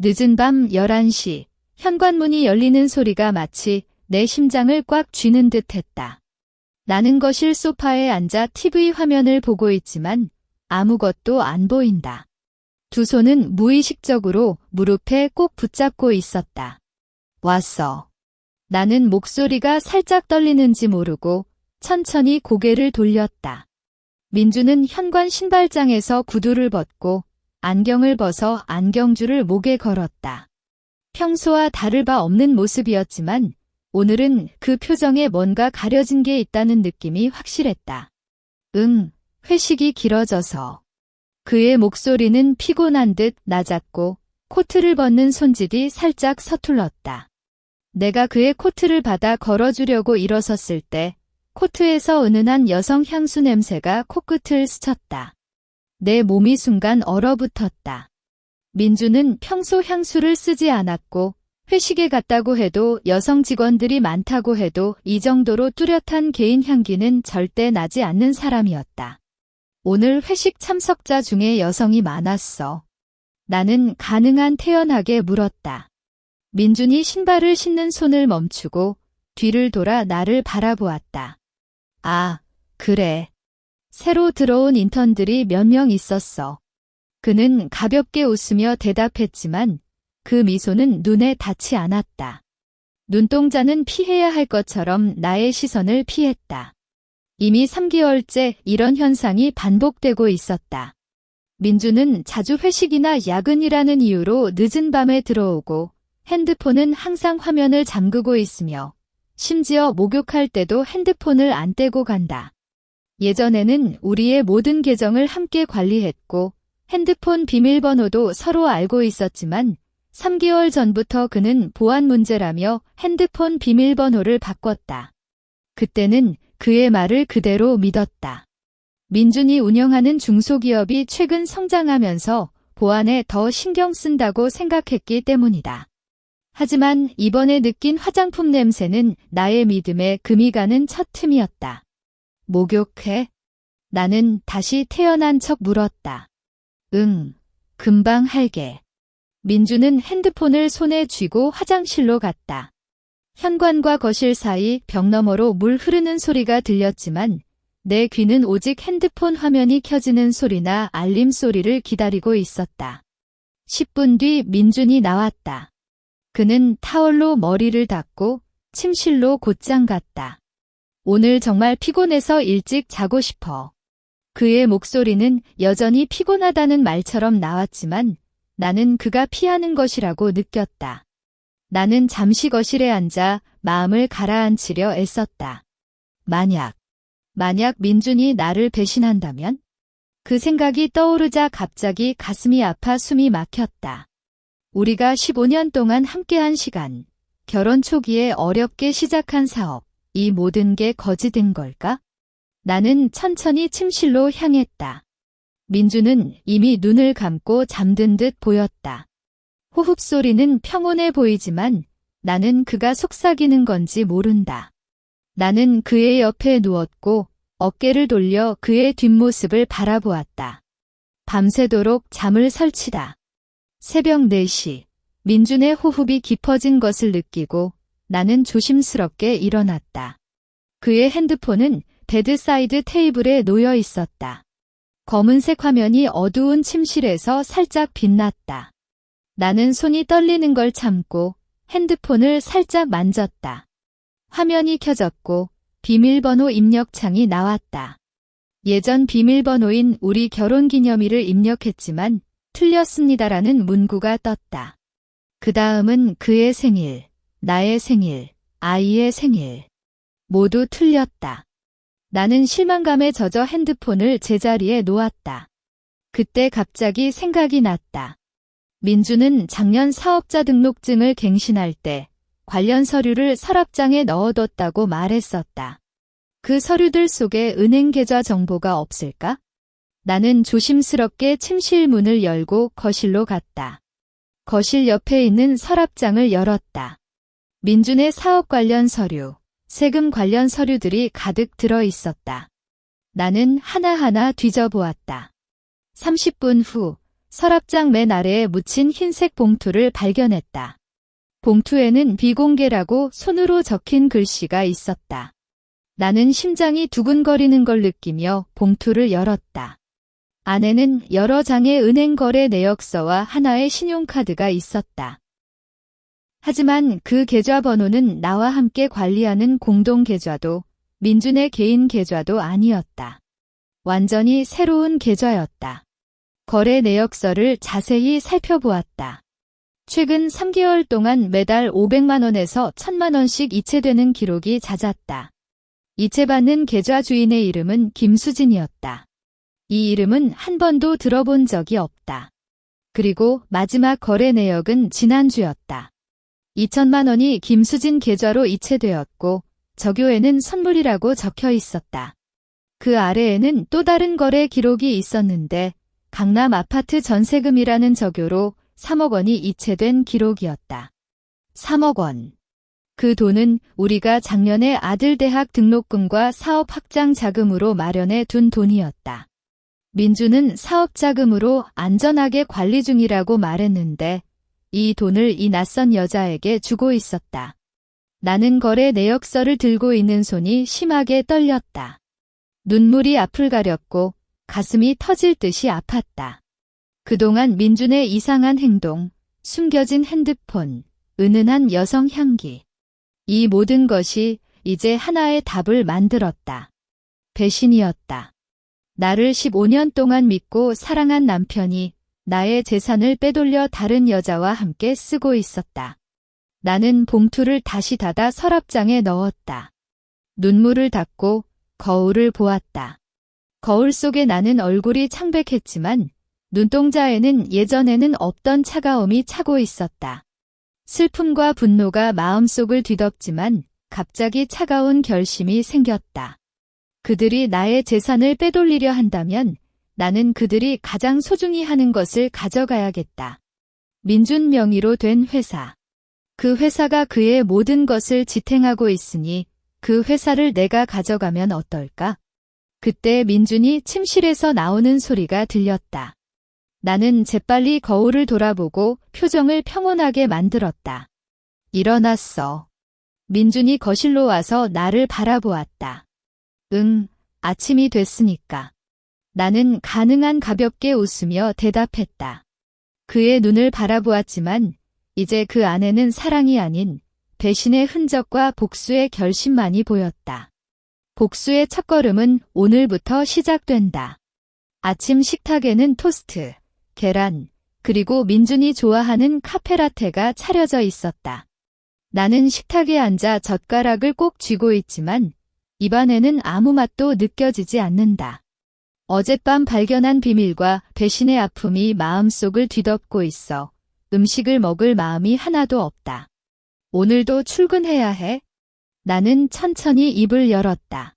늦은 밤 11시, 현관문이 열리는 소리가 마치 내 심장을 꽉 쥐는 듯 했다. 나는 거실 소파에 앉아 TV 화면을 보고 있지만 아무것도 안 보인다. 두 손은 무의식적으로 무릎에 꼭 붙잡고 있었다. 왔어. 나는 목소리가 살짝 떨리는지 모르고 천천히 고개를 돌렸다. 민주는 현관 신발장에서 구두를 벗고 안경을 벗어 안경줄을 목에 걸었다. 평소와 다를 바 없는 모습이었지만 오늘은 그 표정에 뭔가 가려진 게 있다는 느낌이 확실했다. 회식이 길어져서. 그의 목소리는 피곤한 듯 낮았고 코트를 벗는 손짓이 살짝 서툴렀다. 내가 그의 코트를 받아 걸어주려고 일어섰을 때 코트에서 은은한 여성 향수 냄새가 코끝을 스쳤다. 내 몸이 순간 얼어붙었다. 민주는 평소 향수를 쓰지 않았고 회식에 갔다고 해도 여성 직원들이 많다고 해도 이 정도로 뚜렷한 개인 향기는 절대 나지 않는 사람이었다. 오늘 회식 참석자 중에 여성이 많았어. 나는 가능한 태연하게 물었다. 민준이 신발을 신는 손을 멈추고 뒤를 돌아 나를 바라보았다. 아, 그래. 새로 들어온 인턴들이 몇 명 있었어. 그는 가볍게 웃으며 대답했지만 그 미소는 눈에 닿지 않았다. 눈동자는 피해야 할 것처럼 나의 시선을 피했다. 이미 3개월째 이런 현상이 반복되고 있었다. 민주는 자주 회식이나 야근이라는 이유로 늦은 밤에 들어오고 핸드폰은 항상 화면을 잠그고 있으며 심지어 목욕할 때도 핸드폰을 안 떼고 간다. 예전에는 우리의 모든 계정을 함께 관리했고 핸드폰 비밀번호도 서로 알고 있었지만 3개월 전부터 그는 보안 문제라며 핸드폰 비밀번호를 바꿨다. 그때는 그의 말을 그대로 믿었다. 민준이 운영하는 중소기업이 최근 성장하면서 보안에 더 신경 쓴다고 생각했기 때문이다. 하지만 이번에 느낀 화장품 냄새는 나의 믿음에 금이 가는 첫 틈이었다. 목욕해? 나는 다시 태어난 척 물었다. 금방 할게. 민주는 핸드폰을 손에 쥐고 화장실로 갔다. 현관과 거실 사이 벽 너머로 물 흐르는 소리가 들렸지만 내 귀는 오직 핸드폰 화면이 켜지는 소리나 알림 소리를 기다리고 있었다. 10분 뒤 민준이 나왔다. 그는 타월로 머리를 닦고 침실로 곧장 갔다. 오늘 정말 피곤해서 일찍 자고 싶어. 그의 목소리는 여전히 피곤하다는 말처럼 나왔지만 나는 그가 피하는 것이라고 느꼈다. 나는 잠시 거실에 앉아 마음을 가라앉히려 애썼다. 만약 민준이 나를 배신한다면? 그 생각이 떠오르자 갑자기 가슴이 아파 숨이 막혔다. 우리가 15년 동안 함께한 시간, 결혼 초기에 어렵게 시작한 사업, 이 모든 게 거짓인 걸까? 나는 천천히 침실로 향했다. 민주는 이미 눈을 감고 잠든 듯 보였다. 호흡 소리는 평온해 보이지만 나는 그가 속삭이는 건지 모른다. 나는 그의 옆에 누웠고 어깨를 돌려 그의 뒷모습을 바라보았다. 밤새도록 잠을 설치다. 새벽 4시, 민준의 호흡이 깊어진 것을 느끼고 나는 조심스럽게 일어났다. 그의 핸드폰은 베드사이드 테이블에 놓여 있었다. 검은색 화면이 어두운 침실에서 살짝 빛났다. 나는 손이 떨리는 걸 참고 핸드폰을 살짝 만졌다. 화면이 켜졌고 비밀번호 입력창이 나왔다. 예전 비밀번호인 우리 결혼기념일을 입력했지만 틀렸습니다라는 문구가 떴다. 그 다음은 그의 생일, 나의 생일, 아이의 생일. 모두 틀렸다. 나는 실망감에 젖어 핸드폰을 제자리에 놓았다. 그때 갑자기 생각이 났다. 민주는 작년 사업자 등록증을 갱신할 때 관련 서류를 서랍장에 넣어뒀다고 말했었다. 그 서류들 속에 은행 계좌 정보가 없을까? 나는 조심스럽게 침실 문을 열고 거실로 갔다. 거실 옆에 있는 서랍장을 열었다. 민준의 사업 관련 서류, 세금 관련 서류들이 가득 들어 있었다. 나는 하나하나 뒤져보았다. 30분 후 서랍장 맨 아래에 묻힌 흰색 봉투를 발견했다. 봉투에는 비공개라고 손으로 적힌 글씨가 있었다. 나는 심장이 두근거리는 걸 느끼며 봉투를 열었다. 안에는 여러 장의 은행 거래 내역서와 하나의 신용카드가 있었다. 하지만 그 계좌번호는 나와 함께 관리하는 공동 계좌도 민준의 개인 계좌도 아니었다. 완전히 새로운 계좌였다. 거래 내역서를 자세히 살펴보았다. 최근 3개월 동안 매달 500만 원에서 1000만 원씩 이체되는 기록이 잦았다. 이체받는 계좌 주인의 이름은 김수진이었다. 이 이름은 한 번도 들어본 적이 없다. 그리고 마지막 거래 내역은 지난주였다. 2000만 원이 김수진 계좌로 이체되었고 적요에는 선물이라고 적혀 있었다. 그 아래에는 또 다른 거래 기록이 있었는데 강남 아파트 전세금이라는 적요로 3억 원이 이체된 기록이었다. 3억 원. 그 돈은 우리가 작년에 아들 대학 등록금과 사업 확장 자금으로 마련해 둔 돈이었다. 민주는 사업 자금으로 안전하게 관리 중이라고 말했는데 이 돈을 이 낯선 여자에게 주고 있었다. 나는 거래 내역서를 들고 있는 손이 심하게 떨렸다. 눈물이 앞을 가렸고 가슴이 터질 듯이 아팠다. 그동안 민준의 이상한 행동, 숨겨진 핸드폰, 은은한 여성 향기. 이 모든 것이 이제 하나의 답을 만들었다. 배신이었다. 나를 15년 동안 믿고 사랑한 남편이 나의 재산을 빼돌려 다른 여자와 함께 쓰고 있었다. 나는 봉투를 다시 닫아 서랍장에 넣었다. 눈물을 닦고 거울을 보았다. 거울 속에 나는 얼굴이 창백했지만 눈동자에는 예전에는 없던 차가움이 차고 있었다. 슬픔과 분노가 마음속을 뒤덮지만 갑자기 차가운 결심이 생겼다. 그들이 나의 재산을 빼돌리려 한다면 나는 그들이 가장 소중히 하는 것을 가져가야겠다. 민준 명의로 된 회사. 그 회사가 그의 모든 것을 지탱하고 있으니 그 회사를 내가 가져가면 어떨까? 그때 민준이 침실에서 나오는 소리가 들렸다. 나는 재빨리 거울을 돌아보고 표정을 평온하게 만들었다. 일어났어. 민준이 거실로 와서 나를 바라보았다. 응, 아침이 됐으니까. 나는 가능한 가볍게 웃으며 대답했다. 그의 눈을 바라보았지만 이제 그 안에는 사랑이 아닌 배신의 흔적과 복수의 결심만이 보였다. 복수의 첫걸음은 오늘부터 시작된다. 아침 식탁에는 토스트, 계란, 그리고 민준이 좋아하는 카페라테가 차려져 있었다. 나는 식탁에 앉아 젓가락을 꼭 쥐고 있지만 입안에는 아무 맛도 느껴지지 않는다. 어젯밤 발견한 비밀과 배신의 아픔이 마음속을 뒤덮고 있어 음식을 먹을 마음이 하나도 없다. 오늘도 출근해야 해? 나는 천천히 입을 열었다.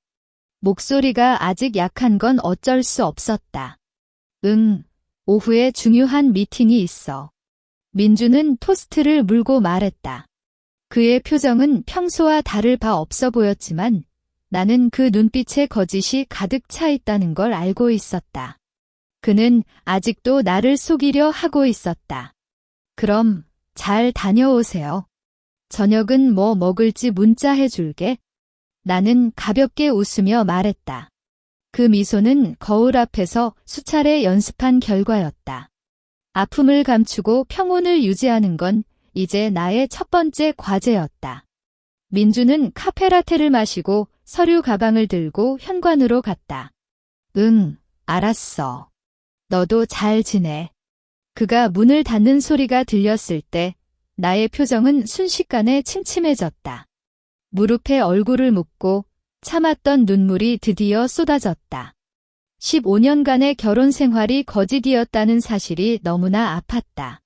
목소리가 아직 약한 건 어쩔 수 없었다. 응, 오후에 중요한 미팅이 있어. 민주는 토스트를 물고 말했다. 그의 표정은 평소와 다를 바 없어 보였지만 나는 그 눈빛에 거짓이 가득 차 있다는 걸 알고 있었다. 그는 아직도 나를 속이려 하고 있었다. 그럼 잘 다녀오세요. 저녁은 뭐 먹을지 문자해 줄게. 나는 가볍게 웃으며 말했다. 그 미소는 거울 앞에서 수차례 연습한 결과였다. 아픔을 감추고 평온을 유지하는 건 이제 나의 첫 번째 과제였다. 민주는 카페라테를 마시고 서류 가방을 들고 현관으로 갔다. 응, 알았어. 너도 잘 지내. 그가 문을 닫는 소리가 들렸을 때 나의 표정은 순식간에 침침해졌다. 무릎에 얼굴을 묻고 참았던 눈물이 드디어 쏟아졌다. 15년간의 결혼 생활이 거짓이었다는 사실이 너무나 아팠다.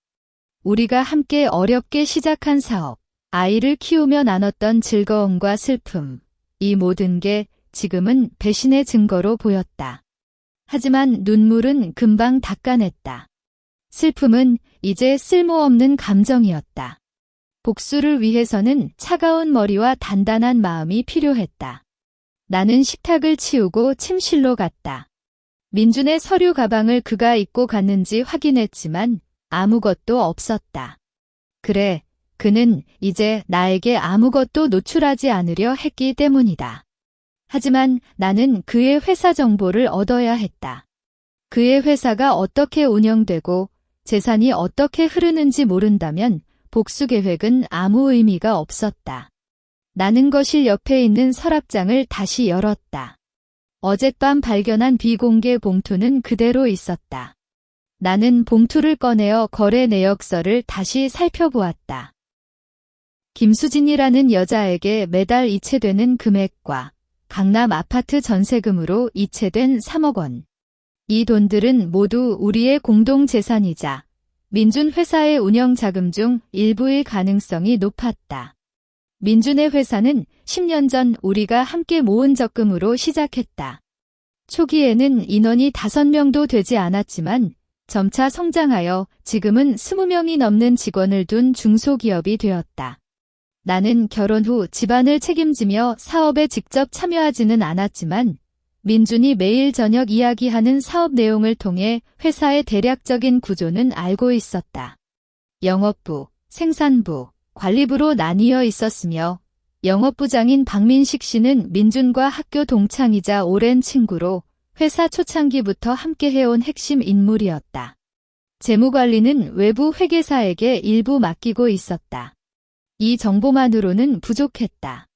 우리가 함께 어렵게 시작한 사업, 아이를 키우며 나눴던 즐거움과 슬픔, 이 모든 게 지금은 배신의 증거로 보였다. 하지만 눈물은 금방 닦아냈다. 슬픔은 이제 쓸모없는 감정이었다. 복수를 위해서는 차가운 머리와 단단한 마음이 필요했다. 나는 식탁을 치우고 침실로 갔다. 민준의 서류 가방을 그가 입고 갔는지 확인했지만 아무것도 없었다. 그래, 그는 이제 나에게 아무것도 노출하지 않으려 했기 때문이다. 하지만 나는 그의 회사 정보를 얻어야 했다. 그의 회사가 어떻게 운영되고 재산이 어떻게 흐르는지 모른다면 복수 계획은 아무 의미가 없었다. 나는 거실 옆에 있는 서랍장을 다시 열었다. 어젯밤 발견한 비공개 봉투는 그대로 있었다. 나는 봉투를 꺼내어 거래 내역서를 다시 살펴보았다. 김수진이라는 여자에게 매달 이체되는 금액과 강남 아파트 전세금으로 이체된 3억 원. 이 돈들은 모두 우리의 공동 재산이자 민준 회사의 운영 자금 중 일부일 가능성이 높았다. 민준의 회사는 10년 전 우리가 함께 모은 적금으로 시작했다. 초기에는 인원이 5명도 되지 않았지만 점차 성장하여 지금은 20명이 넘는 직원을 둔 중소기업이 되었다. 나는 결혼 후 집안을 책임지며 사업에 직접 참여하지는 않았지만 민준이 매일 저녁 이야기하는 사업 내용을 통해 회사의 대략적인 구조는 알고 있었다. 영업부, 생산부, 관리부로 나뉘어 있었으며 영업부장인 박민식 씨는 민준과 학교 동창이자 오랜 친구로 회사 초창기부터 함께 해온 핵심 인물이었다. 재무관리는 외부 회계사에게 일부 맡기고 있었다. 이 정보만으로는 부족했다.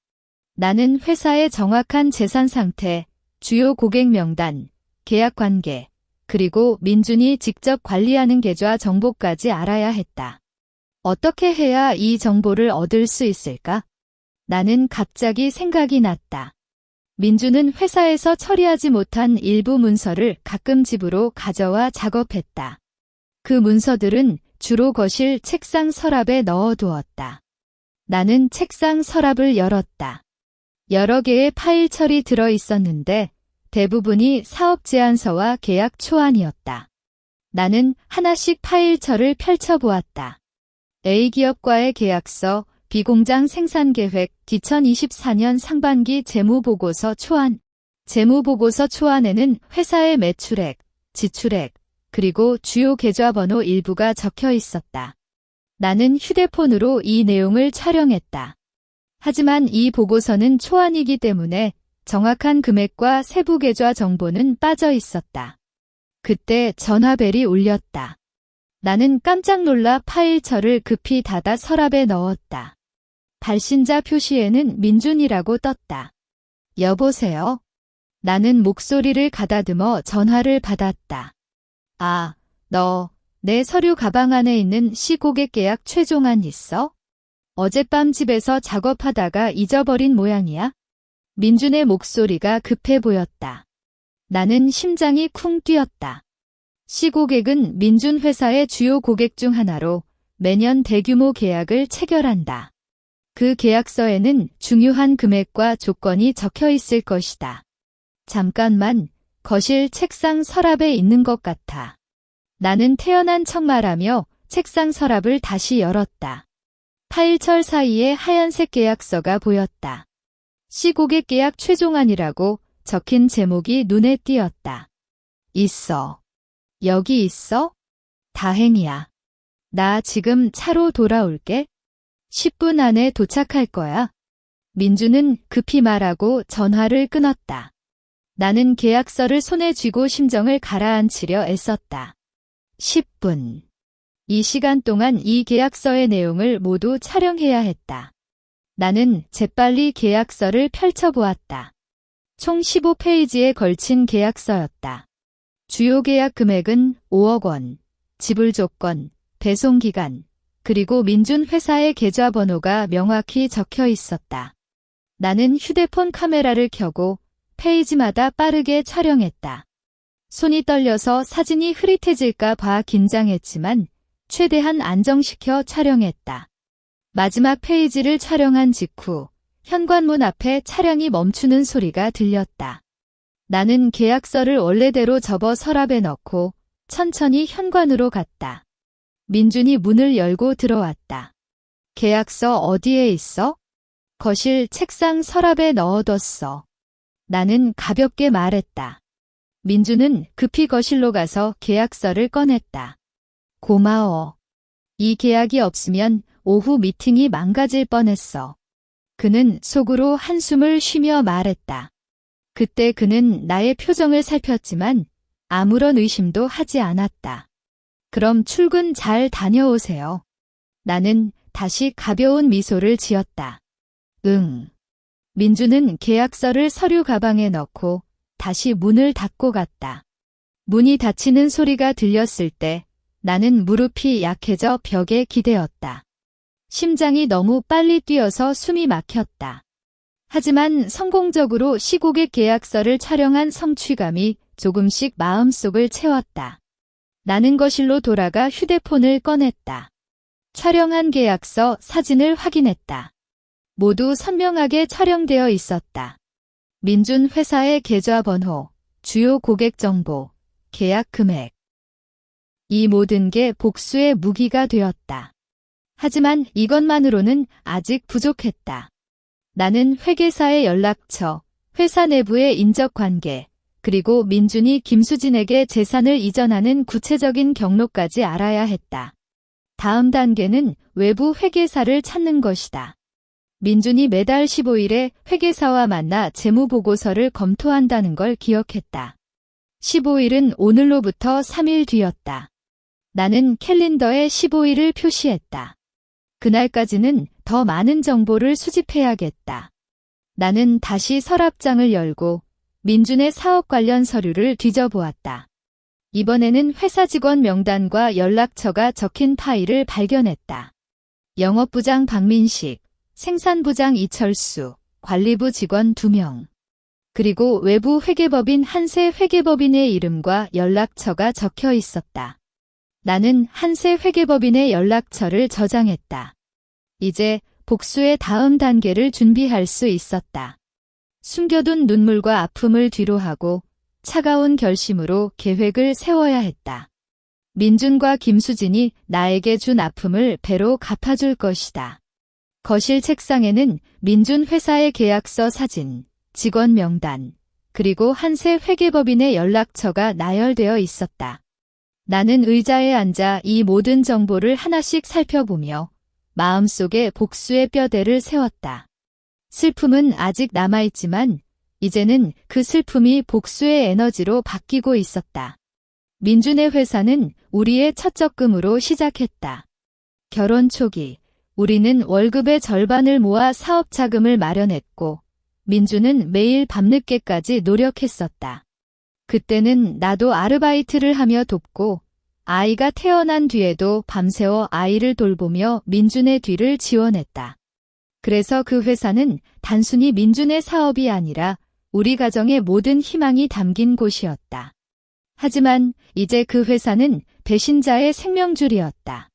나는 회사의 정확한 재산 상태, 주요 고객 명단, 계약 관계, 그리고 민준이 직접 관리하는 계좌 정보까지 알아야 했다. 어떻게 해야 이 정보를 얻을 수 있을까? 나는 갑자기 생각이 났다. 민준은 회사에서 처리하지 못한 일부 문서를 가끔 집으로 가져와 작업했다. 그 문서들은 주로 거실 책상 서랍에 넣어두었다. 나는 책상 서랍을 열었다. 여러 개의 파일철이 들어 있었는데 대부분이 사업 제안서와 계약 초안이었다. 나는 하나씩 파일철을 펼쳐보았다. A기업과의 계약서, B공장 생산계획, 2024년 상반기 재무보고서 초안. 재무보고서 초안에는 회사의 매출액, 지출액, 그리고 주요 계좌번호 일부가 적혀 있었다. 나는 휴대폰으로 이 내용을 촬영했다. 하지만 이 보고서는 초안이기 때문에 정확한 금액과 세부 계좌 정보는 빠져 있었다. 그때 전화벨이 울렸다. 나는 깜짝 놀라 파일철을 급히 닫아 서랍에 넣었다. 발신자 표시에는 민준이라고 떴다. 여보세요? 나는 목소리를 가다듬어 전화를 받았다. 아, 너, 내 서류 가방 안에 있는 시고객 계약 최종안 있어? 어젯밤 집에서 작업하다가 잊어버린 모양이야? 민준의 목소리가 급해 보였다. 나는 심장이 쿵 뛰었다. 시고객은 민준 회사의 주요 고객 중 하나로 매년 대규모 계약을 체결한다. 그 계약서에는 중요한 금액과 조건이 적혀 있을 것이다. 잠깐만, 거실 책상 서랍에 있는 것 같아. 나는 태어난 척 말하며 책상 서랍을 다시 열었다. 파일철 사이에 하얀색 계약서가 보였다. 시고객 계약 최종안이라고 적힌 제목이 눈에 띄었다. 있어. 여기 있어? 다행이야. 나 지금 차로 돌아올게. 10분 안에 도착할 거야. 민준은 급히 말하고 전화를 끊었다. 나는 계약서를 손에 쥐고 심정을 가라앉히려 애썼다. 10분. 이 시간 동안 이 계약서의 내용을 모두 촬영해야 했다. 나는 재빨리 계약서를 펼쳐보았다. 총 15페이지에 걸친 계약서였다. 주요 계약 금액은 5억 원, 지불 조건, 배송 기간, 그리고 민준 회사의 계좌번호가 명확히 적혀 있었다. 나는 휴대폰 카메라를 켜고 페이지마다 빠르게 촬영했다. 손이 떨려서 사진이 흐릿해질까 봐 긴장했지만 최대한 안정시켜 촬영했다. 마지막 페이지를 촬영한 직후 현관문 앞에 차량이 멈추는 소리가 들렸다. 나는 계약서를 원래대로 접어 서랍에 넣고 천천히 현관으로 갔다. 민준이 문을 열고 들어왔다. 계약서 어디에 있어? 거실 책상 서랍에 넣어뒀어. 나는 가볍게 말했다. 민주는 급히 거실로 가서 계약서를 꺼냈다. 고마워. 이 계약이 없으면 오후 미팅이 망가질 뻔했어. 그는 속으로 한숨을 쉬며 말했다. 그때 그는 나의 표정을 살폈지만 아무런 의심도 하지 않았다. 그럼 출근 잘 다녀오세요. 나는 다시 가벼운 미소를 지었다. 응. 민주는 계약서를 서류 가방에 넣고 다시 문을 닫고 갔다. 문이 닫히는 소리가 들렸을 때 나는 무릎이 약해져 벽에 기대었다. 심장이 너무 빨리 뛰어서 숨이 막혔다. 하지만 성공적으로 시고객 계약서를 촬영한 성취감이 조금씩 마음속을 채웠다. 나는 거실로 돌아가 휴대폰을 꺼냈다. 촬영한 계약서 사진을 확인했다. 모두 선명하게 촬영되어 있었다. 민준 회사의 계좌번호, 주요 고객 정보, 계약 금액. 이 모든 게 복수의 무기가 되었다. 하지만 이것만으로는 아직 부족했다. 나는 회계사의 연락처, 회사 내부의 인적관계, 그리고 민준이 김수진에게 재산을 이전하는 구체적인 경로까지 알아야 했다. 다음 단계는 외부 회계사를 찾는 것이다. 민준이 매달 15일에 회계사와 만나 재무보고서를 검토한다는 걸 기억했다. 15일은 오늘로부터 3일 뒤였다. 나는 캘린더에 15일을 표시했다. 그날까지는 더 많은 정보를 수집해야겠다. 나는 다시 서랍장을 열고 민준의 사업 관련 서류를 뒤져보았다. 이번에는 회사 직원 명단과 연락처가 적힌 파일을 발견했다. 영업부장 박민식, 생산부장 이철수, 관리부 직원 2명. 그리고 외부 회계법인 한세 회계법인의 이름과 연락처가 적혀 있었다. 나는 한세 회계법인의 연락처를 저장했다. 이제 복수의 다음 단계를 준비할 수 있었다. 숨겨둔 눈물과 아픔을 뒤로하고 차가운 결심으로 계획을 세워야 했다. 민준과 김수진이 나에게 준 아픔을 배로 갚아줄 것이다. 거실 책상에는 민준 회사의 계약서 사진, 직원 명단, 그리고 한세 회계법인의 연락처가 나열되어 있었다. 나는 의자에 앉아 이 모든 정보를 하나씩 살펴보며 마음속에 복수의 뼈대를 세웠다. 슬픔은 아직 남아있지만 이제는 그 슬픔이 복수의 에너지로 바뀌고 있었다. 민준의 회사는 우리의 첫 적금으로 시작했다. 결혼 초기, 우리는 월급의 절반을 모아 사업 자금을 마련했고 민준은 매일 밤늦게까지 노력했었다. 그때는 나도 아르바이트를 하며 돕고 아이가 태어난 뒤에도 밤새워 아이를 돌보며 민준의 뒤를 지원했다. 그래서 그 회사는 단순히 민준의 사업이 아니라 우리 가정의 모든 희망이 담긴 곳이었다. 하지만 이제 그 회사는 배신자의 생명줄이었다.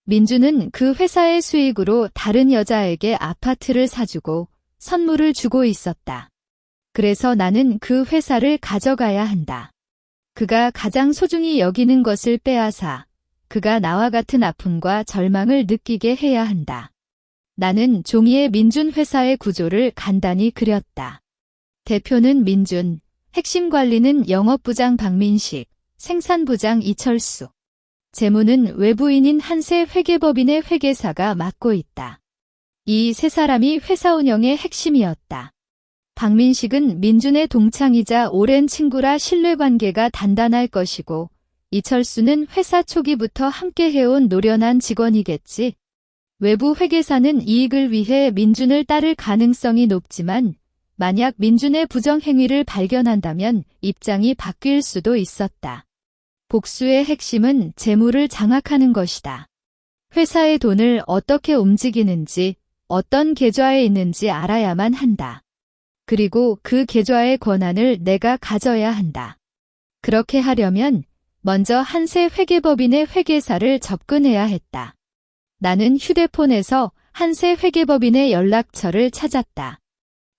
민준은 그 회사의 수익으로 다른 여자에게 아파트를 사주고 선물을 주고 있었다. 그래서 나는 그 회사를 가져가야 한다. 그가 가장 소중히 여기는 것을 빼앗아 그가 나와 같은 아픔과 절망을 느끼게 해야 한다. 나는 종이에 민준 회사의 구조를 간단히 그렸다. 대표는 민준, 핵심 관리는 영업부장 박민식, 생산부장 이철수. 재무는 외부인인 한세 회계법인의 회계사가 맡고 있다. 이 세 사람이 회사 운영의 핵심이었다. 박민식은 민준의 동창이자 오랜 친구라 신뢰관계가 단단할 것이고 이철수는 회사 초기부터 함께 해온 노련한 직원이겠지. 외부 회계사는 이익을 위해 민준을 따를 가능성이 높지만 만약 민준의 부정행위를 발견한다면 입장이 바뀔 수도 있었다. 복수의 핵심은 재무를 장악하는 것이다. 회사의 돈을 어떻게 움직이는지, 어떤 계좌에 있는지 알아야만 한다. 그리고 그 계좌의 권한을 내가 가져야 한다. 그렇게 하려면 먼저 한세 회계법인의 회계사를 접근해야 했다. 나는 휴대폰에서 한세 회계법인의 연락처를 찾았다.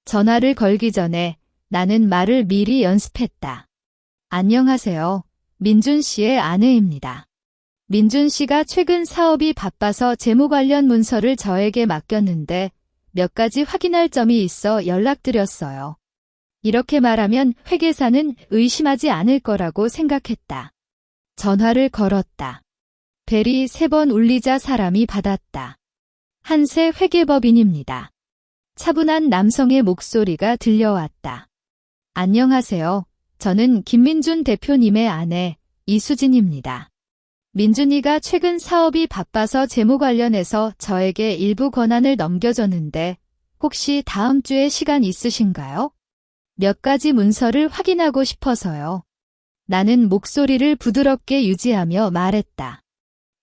전화를 걸기 전에 나는 말을 미리 연습했다. 안녕하세요. 민준 씨의 아내입니다. 민준 씨가 최근 사업이 바빠서 재무 관련 문서를 저에게 맡겼는데 몇 가지 확인할 점이 있어 연락드렸어요. 이렇게 말하면 회계사는 의심하지 않을 거라고 생각했다. 전화를 걸었다. 벨이 3번 울리자 사람이 받았다. 한세 회계법인입니다. 차분한 남성의 목소리가 들려왔다. 안녕하세요. 저는 김민준 대표님의 아내 이수진입니다. 민준이가 최근 사업이 바빠서 재무 관련해서 저에게 일부 권한을 넘겨줬는데 혹시 다음 주에 시간 있으신가요? 몇 가지 문서를 확인하고 싶어서요. 나는 목소리를 부드럽게 유지하며 말했다.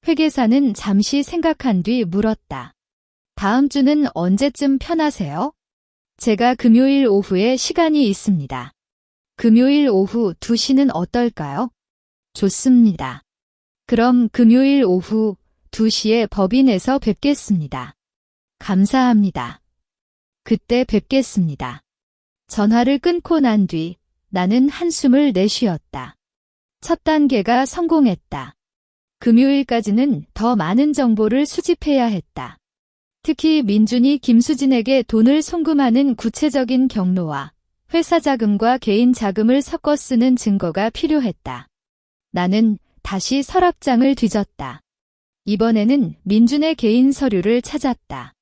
회계사는 잠시 생각한 뒤 물었다. 다음 주는 언제쯤 편하세요? 제가 금요일 오후에 시간이 있습니다. 금요일 오후 2시는 어떨까요? 좋습니다. 그럼 금요일 오후 2시에 법인에서 뵙겠습니다. 감사합니다. 그때 뵙겠습니다. 전화를 끊고 난 뒤 나는 한숨을 내쉬었다. 첫 단계가 성공했다. 금요일까지는 더 많은 정보를 수집해야 했다. 특히 민준이 김수진에게 돈을 송금하는 구체적인 경로와 회사 자금과 개인 자금을 섞어 쓰는 증거가 필요했다. 나는 다시 서랍장을 뒤졌다. 이번에는 민준의 개인 서류를 찾았다.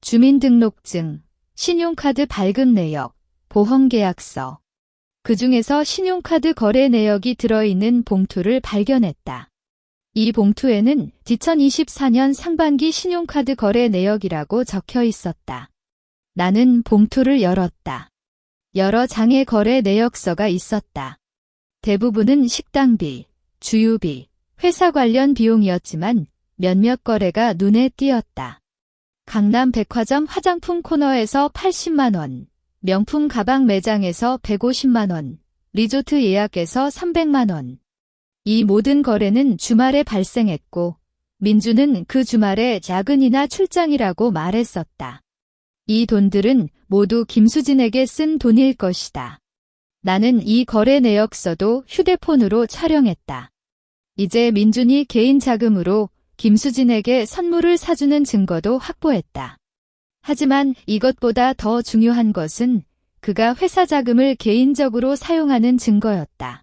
주민등록증, 신용카드 발급 내역, 보험계약서. 그 중에서 신용카드 거래 내역이 들어있는 봉투를 발견했다. 이 봉투에는 2024년 상반기 신용카드 거래 내역이라고 적혀 있었다. 나는 봉투를 열었다. 여러 장의 거래 내역서가 있었다. 대부분은 식당비, 주유비, 회사 관련 비용이었지만 몇몇 거래가 눈에 띄었다. 강남 백화점 화장품 코너에서 80만 원, 명품 가방 매장에서 150만 원, 리조트 예약에서 300만 원. 이 모든 거래는 주말에 발생했고 민주는 그 주말에 야근이나 출장이라고 말했었다. 이 돈들은 모두 김수진에게 쓴 돈일 것이다. 나는 이 거래 내역서도 휴대폰으로 촬영했다. 이제 민준이 개인 자금으로 김수진에게 선물을 사주는 증거도 확보했다. 하지만 이것보다 더 중요한 것은 그가 회사 자금을 개인적으로 사용하는 증거였다.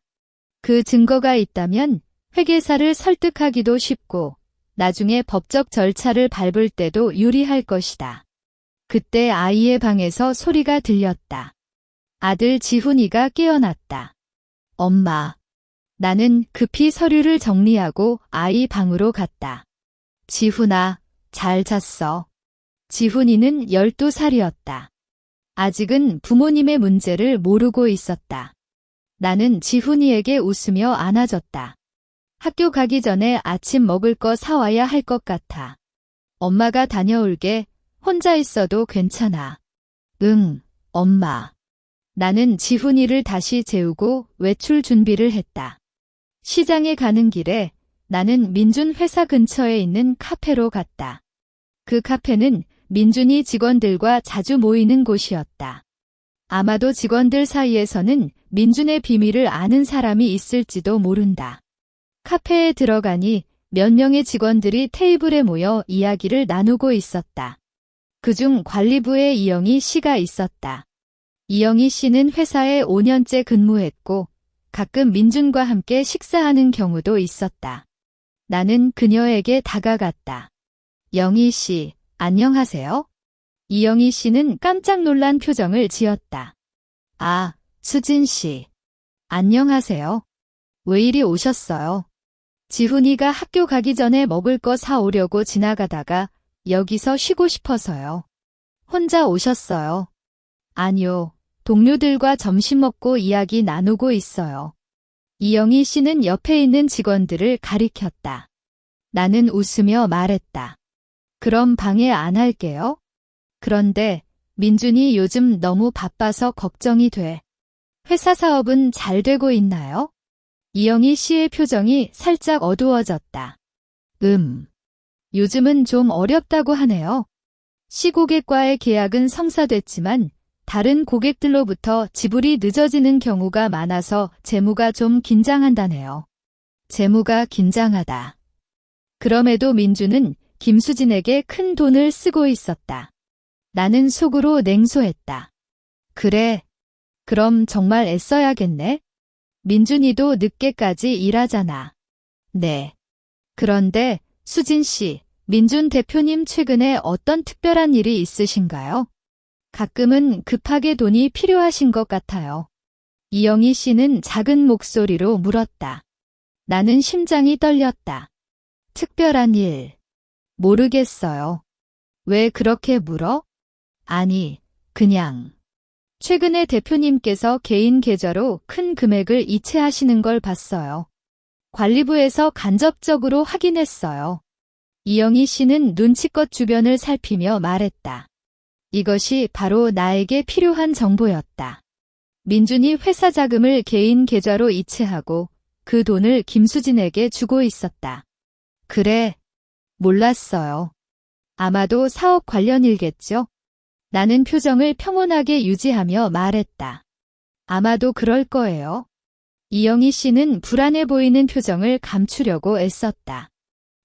그 증거가 있다면 회계사를 설득하기도 쉽고 나중에 법적 절차를 밟을 때도 유리할 것이다. 그때 아이의 방에서 소리가 들렸다. 아들 지훈이가 깨어났다. 엄마. 나는 급히 서류를 정리하고 아이 방으로 갔다. 지훈아, 잘 잤어. 지훈이는 12살이었다. 아직은 부모님의 문제를 모르고 있었다. 나는 지훈이에게 웃으며 안아줬다. 학교 가기 전에 아침 먹을 거 사와야 할 것 같아. 엄마가 다녀올게. 혼자 있어도 괜찮아. 응, 엄마. 나는 지훈이를 다시 재우고 외출 준비를 했다. 시장에 가는 길에 나는 민준 회사 근처에 있는 카페로 갔다. 그 카페는 민준이 직원들과 자주 모이는 곳이었다. 아마도 직원들 사이에서는 민준의 비밀을 아는 사람이 있을지도 모른다. 카페에 들어가니 몇 명의 직원들이 테이블에 모여 이야기를 나누고 있었다. 그중 관리부에 이영희 씨가 있었다. 이영희 씨는 회사에 5년째 근무했고 가끔 민준과 함께 식사하는 경우도 있었다. 나는 그녀에게 다가갔다. 영희 씨, 안녕하세요? 이영희 씨는 깜짝 놀란 표정을 지었다. 아, 수진 씨. 안녕하세요. 왜 이리 오셨어요? 지훈이가 학교 가기 전에 먹을 거 사오려고 지나가다가 여기서 쉬고 싶어서요. 혼자 오셨어요? 아니요. 동료들과 점심 먹고 이야기 나누고 있어요. 이영희 씨는 옆에 있는 직원들을 가리켰다. 나는 웃으며 말했다. 그럼 방해 안 할게요. 그런데 민준이 요즘 너무 바빠서 걱정이 돼. 회사 사업은 잘 되고 있나요? 이영희 씨의 표정이 살짝 어두워졌다. 요즘은 좀 어렵다고 하네요. 시고객과의 계약은 성사됐지만 다른 고객들로부터 지불이 늦어지는 경우가 많아서 재무가 좀 긴장한다네요. 재무가 긴장하다. 그럼에도 민주는 김수진에게 큰 돈을 쓰고 있었다. 나는 속으로 냉소했다. 그래, 그럼 정말 애써야겠네. 민준이도 늦게까지 일하잖아. 네. 그런데 수진 씨, 민준 대표님 최근에 어떤 특별한 일이 있으신가요? 가끔은 급하게 돈이 필요하신 것 같아요. 이영희 씨는 작은 목소리로 물었다. 나는 심장이 떨렸다. 특별한 일. 모르겠어요. 왜 그렇게 물어? 아니, 그냥. 최근에 대표님께서 개인 계좌로 큰 금액을 이체하시는 걸 봤어요. 관리부에서 간접적으로 확인했어요. 이영희 씨는 눈치껏 주변을 살피며 말했다. 이것이 바로 나에게 필요한 정보였다. 민준이 회사 자금을 개인 계좌로 이체하고 그 돈을 김수진에게 주고 있었다. 그래, 몰랐어요. 아마도 사업 관련 일겠죠? 나는 표정을 평온하게 유지하며 말했다. 아마도 그럴 거예요. 이영희 씨는 불안해 보이는 표정을 감추려고 애썼다.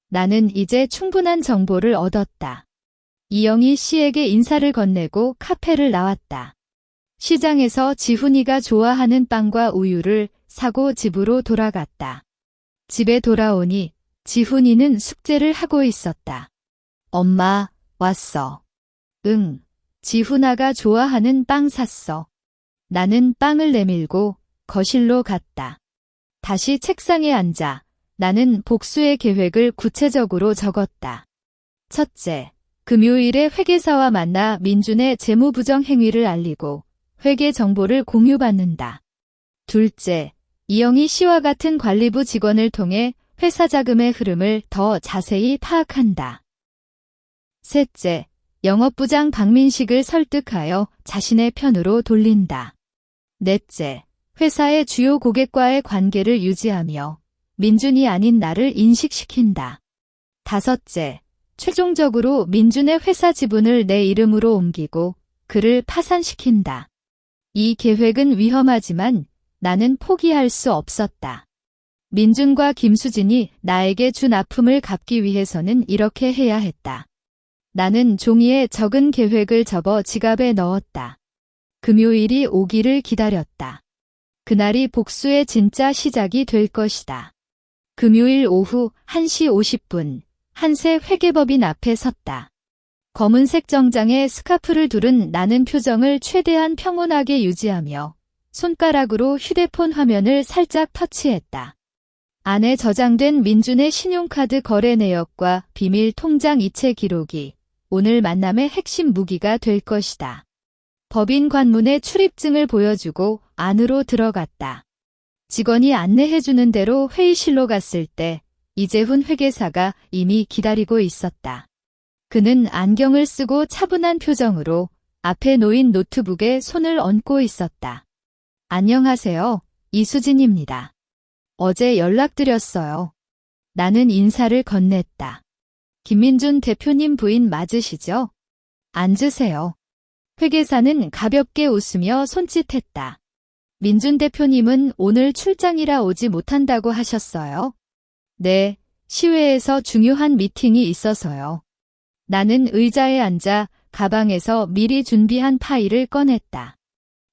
나는 이제 충분한 정보를 얻었다. 이영희 씨에게 인사를 건네고 카페를 나왔다. 시장에서 지훈이가 좋아하는 빵과 우유를 사고 집으로 돌아갔다. 집에 돌아오니 지훈이는 숙제를 하고 있었다. 엄마, 왔어. 응, 지훈아가 좋아하는 빵 샀어. 나는 빵을 내밀고 거실로 갔다. 다시 책상에 앉아 나는 복수의 계획을 구체적으로 적었다. 첫째, 금요일에 회계사와 만나 민준의 재무부정 행위를 알리고 회계 정보를 공유받는다. 둘째, 이영희 씨와 같은 관리부 직원을 통해 회사 자금의 흐름을 더 자세히 파악한다. 셋째, 영업부장 박민식을 설득하여 자신의 편으로 돌린다. 넷째, 회사의 주요 고객과의 관계를 유지하며 민준이 아닌 나를 인식시킨다. 다섯째, 최종적으로 민준의 회사 지분을 내 이름으로 옮기고 그를 파산시킨다. 이 계획은 위험하지만 나는 포기할 수 없었다. 민준과 김수진이 나에게 준 아픔을 갚기 위해서는 이렇게 해야 했다. 나는 종이에 적은 계획을 접어 지갑에 넣었다. 금요일이 오기를 기다렸다. 그날이 복수의 진짜 시작이 될 것이다. 금요일 오후 1시 50분, 한세 회계법인 앞에 섰다. 검은색 정장에 스카프를 두른 나는 표정을 최대한 평온하게 유지하며 손가락으로 휴대폰 화면을 살짝 터치했다. 안에 저장된 민준의 신용카드 거래 내역과 비밀 통장 이체 기록이 오늘 만남의 핵심 무기가 될 것이다. 법인 관문에 출입증을 보여주고 안으로 들어갔다. 직원이 안내해주는 대로 회의실로 갔을 때 이재훈 회계사가 이미 기다리고 있었다. 그는 안경을 쓰고 차분한 표정으로 앞에 놓인 노트북에 손을 얹고 있었다. 안녕하세요. 이수진입니다. 어제 연락드렸어요. 나는 인사를 건넸다. 김민준 대표님 부인 맞으시죠? 앉으세요. 회계사는 가볍게 웃으며 손짓했다. 민준 대표님은 오늘 출장이라 오지 못한다고 하셨어요? 네, 시외에서 중요한 미팅이 있어서요. 나는 의자에 앉아 가방에서 미리 준비한 파일을 꺼냈다.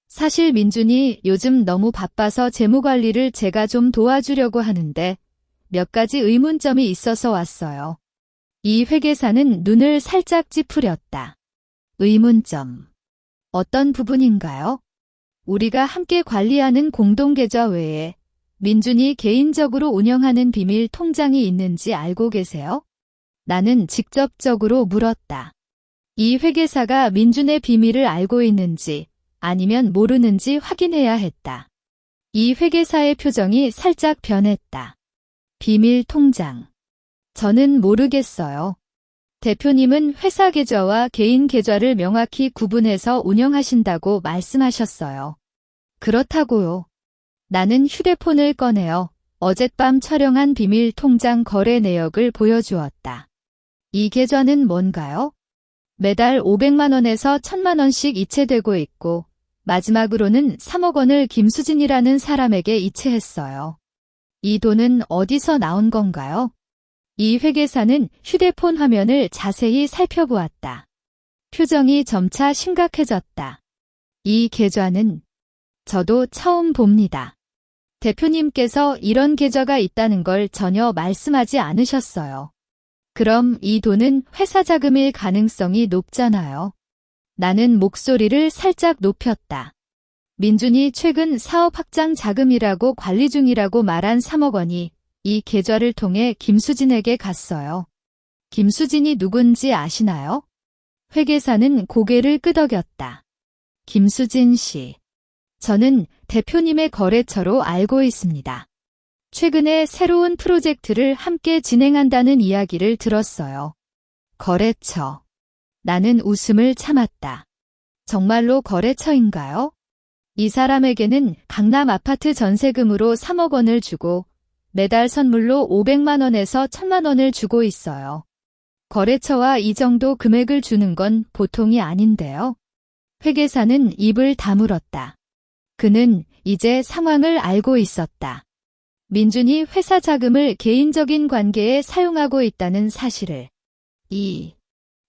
사실 민준이 요즘 너무 바빠서 재무관리를 제가 좀 도와주려고 하는데 몇 가지 의문점이 있어서 왔어요. 이 회계사는 눈을 살짝 찌푸렸다. 의문점. 어떤 부분인가요? 우리가 함께 관리하는 공동계좌 외에 민준이 개인적으로 운영하는 비밀 통장이 있는지 알고 계세요? 나는 직접적으로 물었다. 이 회계사가 민준의 비밀을 알고 있는지 아니면 모르는지 확인해야 했다. 이 회계사의 표정이 살짝 변했다. 비밀 통장. 저는 모르겠어요. 대표님은 회사 계좌와 개인 계좌를 명확히 구분해서 운영하신다고 말씀하셨어요. 그렇다고요. 나는 휴대폰을 꺼내어 어젯밤 촬영한 비밀 통장 거래 내역을 보여주었다. 이 계좌는 뭔가요? 매달 500만 원에서 1000만 원씩 이체되고 있고 마지막으로는 3억 원을 김수진이라는 사람에게 이체했어요. 이 돈은 어디서 나온 건가요? 이 회계사는 휴대폰 화면을 자세히 살펴보았다. 표정이 점차 심각해졌다. 이 계좌는 저도 처음 봅니다. 대표님께서 이런 계좌가 있다는 걸 전혀 말씀하지 않으셨어요. 그럼 이 돈은 회사 자금일 가능성이 높잖아요. 나는 목소리를 살짝 높였다. 민준이 최근 사업 확장 자금이라고 관리 중이라고 말한 3억 원이 이 계좌를 통해 김수진에게 갔어요. 김수진이 누군지 아시나요? 회계사는 고개를 끄덕였다. 김수진 씨. 저는 대표님의 거래처로 알고 있습니다. 최근에 새로운 프로젝트를 함께 진행한다는 이야기를 들었어요. 거래처. 나는 웃음을 참았다. 정말로 거래처인가요? 이 사람에게는 강남 아파트 전세금으로 3억 원을 주고 매달 선물로 500만 원에서 1000만 원을 주고 있어요. 거래처와 이 정도 금액을 주는 건 보통이 아닌데요. 회계사는 입을 다물었다. 그는 이제 상황을 알고 있었다. 민준이 회사 자금을 개인적인 관계에 사용하고 있다는 사실을.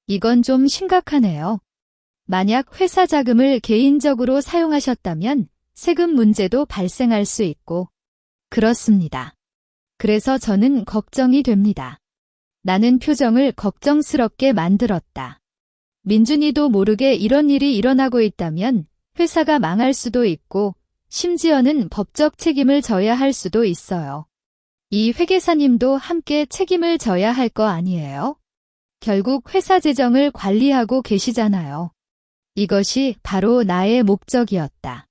이건 좀 심각하네요. 만약 회사 자금을 개인적으로 사용하셨다면 세금 문제도 발생할 수 있고. 그렇습니다. 그래서 저는 걱정이 됩니다. 나는 표정을 걱정스럽게 만들었다. 민준이도 모르게 이런 일이 일어나고 있다면 회사가 망할 수도 있고 심지어는 법적 책임을 져야 할 수도 있어요. 이 회계사님도 함께 책임을 져야 할 거 아니에요? 결국 회사 재정을 관리하고 계시잖아요. 이것이 바로 나의 목적이었다.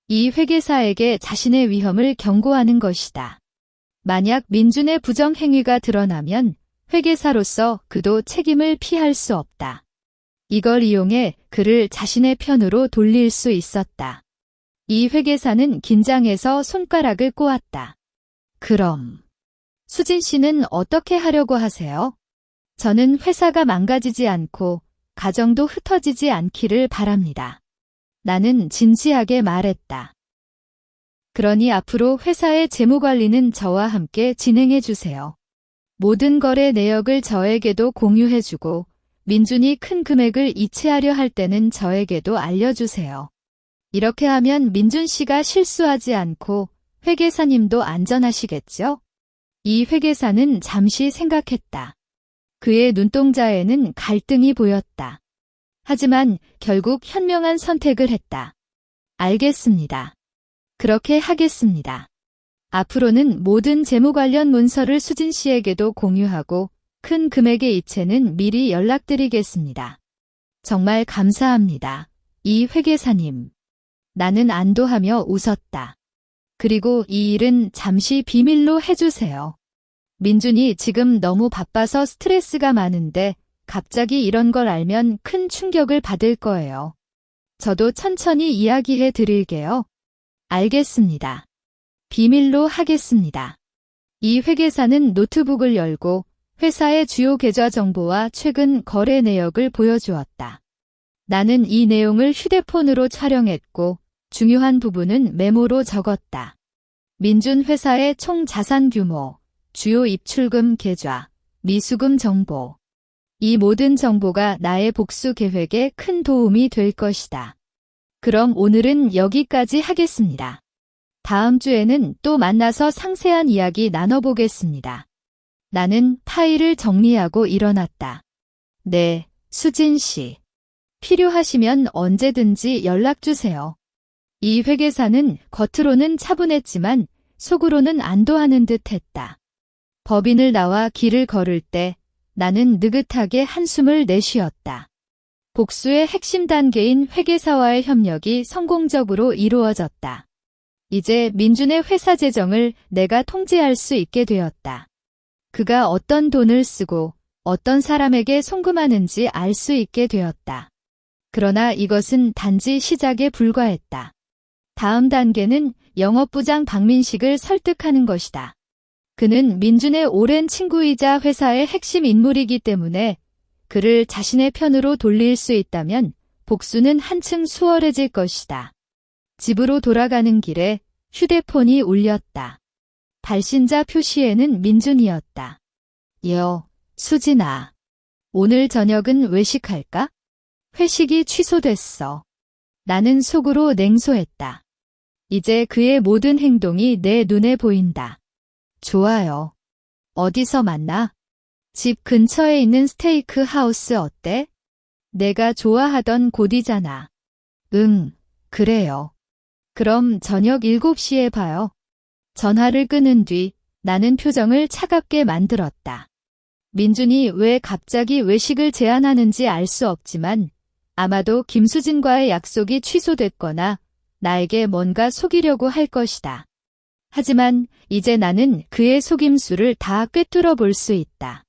이 회계사에게 자신의 위험을 경고하는 것이다. 만약 민준의 부정행위가 드러나면 회계사로서 그도 책임을 피할 수 없다. 이걸 이용해 그를 자신의 편으로 돌릴 수 있었다. 이 회계사는 긴장해서 손가락을 꼬았다. 그럼 수진 씨는 어떻게 하려고 하세요? 저는 회사가 망가지지 않고 가정도 흩어지지 않기를 바랍니다. 나는 진지하게 말했다. 그러니 앞으로 회사의 재무관리는 저와 함께 진행해 주세요. 모든 거래 내역을 저에게도 공유해주고 민준이 큰 금액을 이체하려 할 때는 저에게도 알려주세요. 이렇게 하면 민준 씨가 실수하지 않고 회계사님도 안전하시겠죠? 이 회계사는 잠시 생각했다. 그의 눈동자에는 갈등이 보였다. 하지만 결국 현명한 선택을 했다. 알겠습니다. 그렇게 하겠습니다. 앞으로는 모든 재무 관련 문서를 수진 씨에게도 공유하고 큰 금액의 이체는 미리 연락드리겠습니다. 정말 감사합니다. 이 회계사님. 나는 안도하며 웃었다. 그리고 이 일은 잠시 비밀로 해주세요. 민준이 지금 너무 바빠서 스트레스가 많은데 갑자기 이런 걸 알면 큰 충격을 받을 거예요. 저도 천천히 이야기해 드릴게요. 알겠습니다. 비밀로 하겠습니다. 이 회계사는 노트북을 열고 회사의 주요 계좌 정보와 최근 거래 내역을 보여주었다. 나는 이 내용을 휴대폰으로 촬영했고 중요한 부분은 메모로 적었다. 민준 회사의 총 자산 규모, 주요 입출금 계좌, 미수금 정보. 이 모든 정보가 나의 복수 계획에 큰 도움이 될 것이다. 그럼 오늘은 여기까지 하겠습니다. 다음 주에는 또 만나서 상세한 이야기 나눠보겠습니다. 나는 파일을 정리하고 일어났다. 네, 수진 씨. 필요하시면 언제든지 연락주세요. 이 회계사는 겉으로는 차분했지만 속으로는 안도하는 듯 했다. 법인을 나와 길을 걸을 때 나는 느긋하게 한숨을 내쉬었다. 복수의 핵심 단계인 회계사와의 협력이 성공적으로 이루어졌다. 이제 민준의 회사 재정을 내가 통제할 수 있게 되었다. 그가 어떤 돈을 쓰고 어떤 사람에게 송금하는지 알 수 있게 되었다. 그러나 이것은 단지 시작에 불과했다. 다음 단계는 영업부장 박민식을 설득하는 것이다. 그는 민준의 오랜 친구이자 회사의 핵심 인물이기 때문에 그를 자신의 편으로 돌릴 수 있다면 복수는 한층 수월해질 것이다. 집으로 돌아가는 길에 휴대폰이 울렸다. 발신자 표시에는 민준이었다. 수진아. 오늘 저녁은 외식할까? 회식이 취소됐어. 나는 속으로 냉소했다. 이제 그의 모든 행동이 내 눈에 보인다. 좋아요. 어디서 만나? 집 근처에 있는 스테이크 하우스 어때? 내가 좋아하던 곳이잖아. 응, 그래요. 그럼 저녁 7시에 봐요. 전화를 끊은 뒤 나는 표정을 차갑게 만들었다. 민준이 왜 갑자기 외식을 제안하는지 알 수 없지만 아마도 김수진과의 약속이 취소됐거나 나에게 뭔가 속이려고 할 것이다. 하지만 이제 나는 그의 속임수를 다 꿰뚫어 볼 수 있다.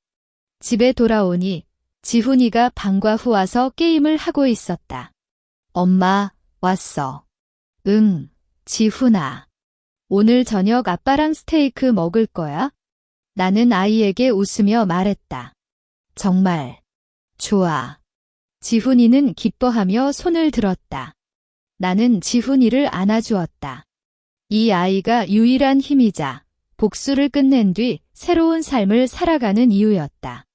집에 돌아오니 지훈이가 방과 후 와서 게임을 하고 있었다. 엄마, 왔어. 응, 지훈아. 오늘 저녁 아빠랑 스테이크 먹을 거야? 나는 아이에게 웃으며 말했다. 정말. 좋아. 지훈이는 기뻐하며 손을 들었다. 나는 지훈이를 안아주었다. 이 아이가 유일한 힘이자 복수를 끝낸 뒤 새로운 삶을 살아가는 이유였다.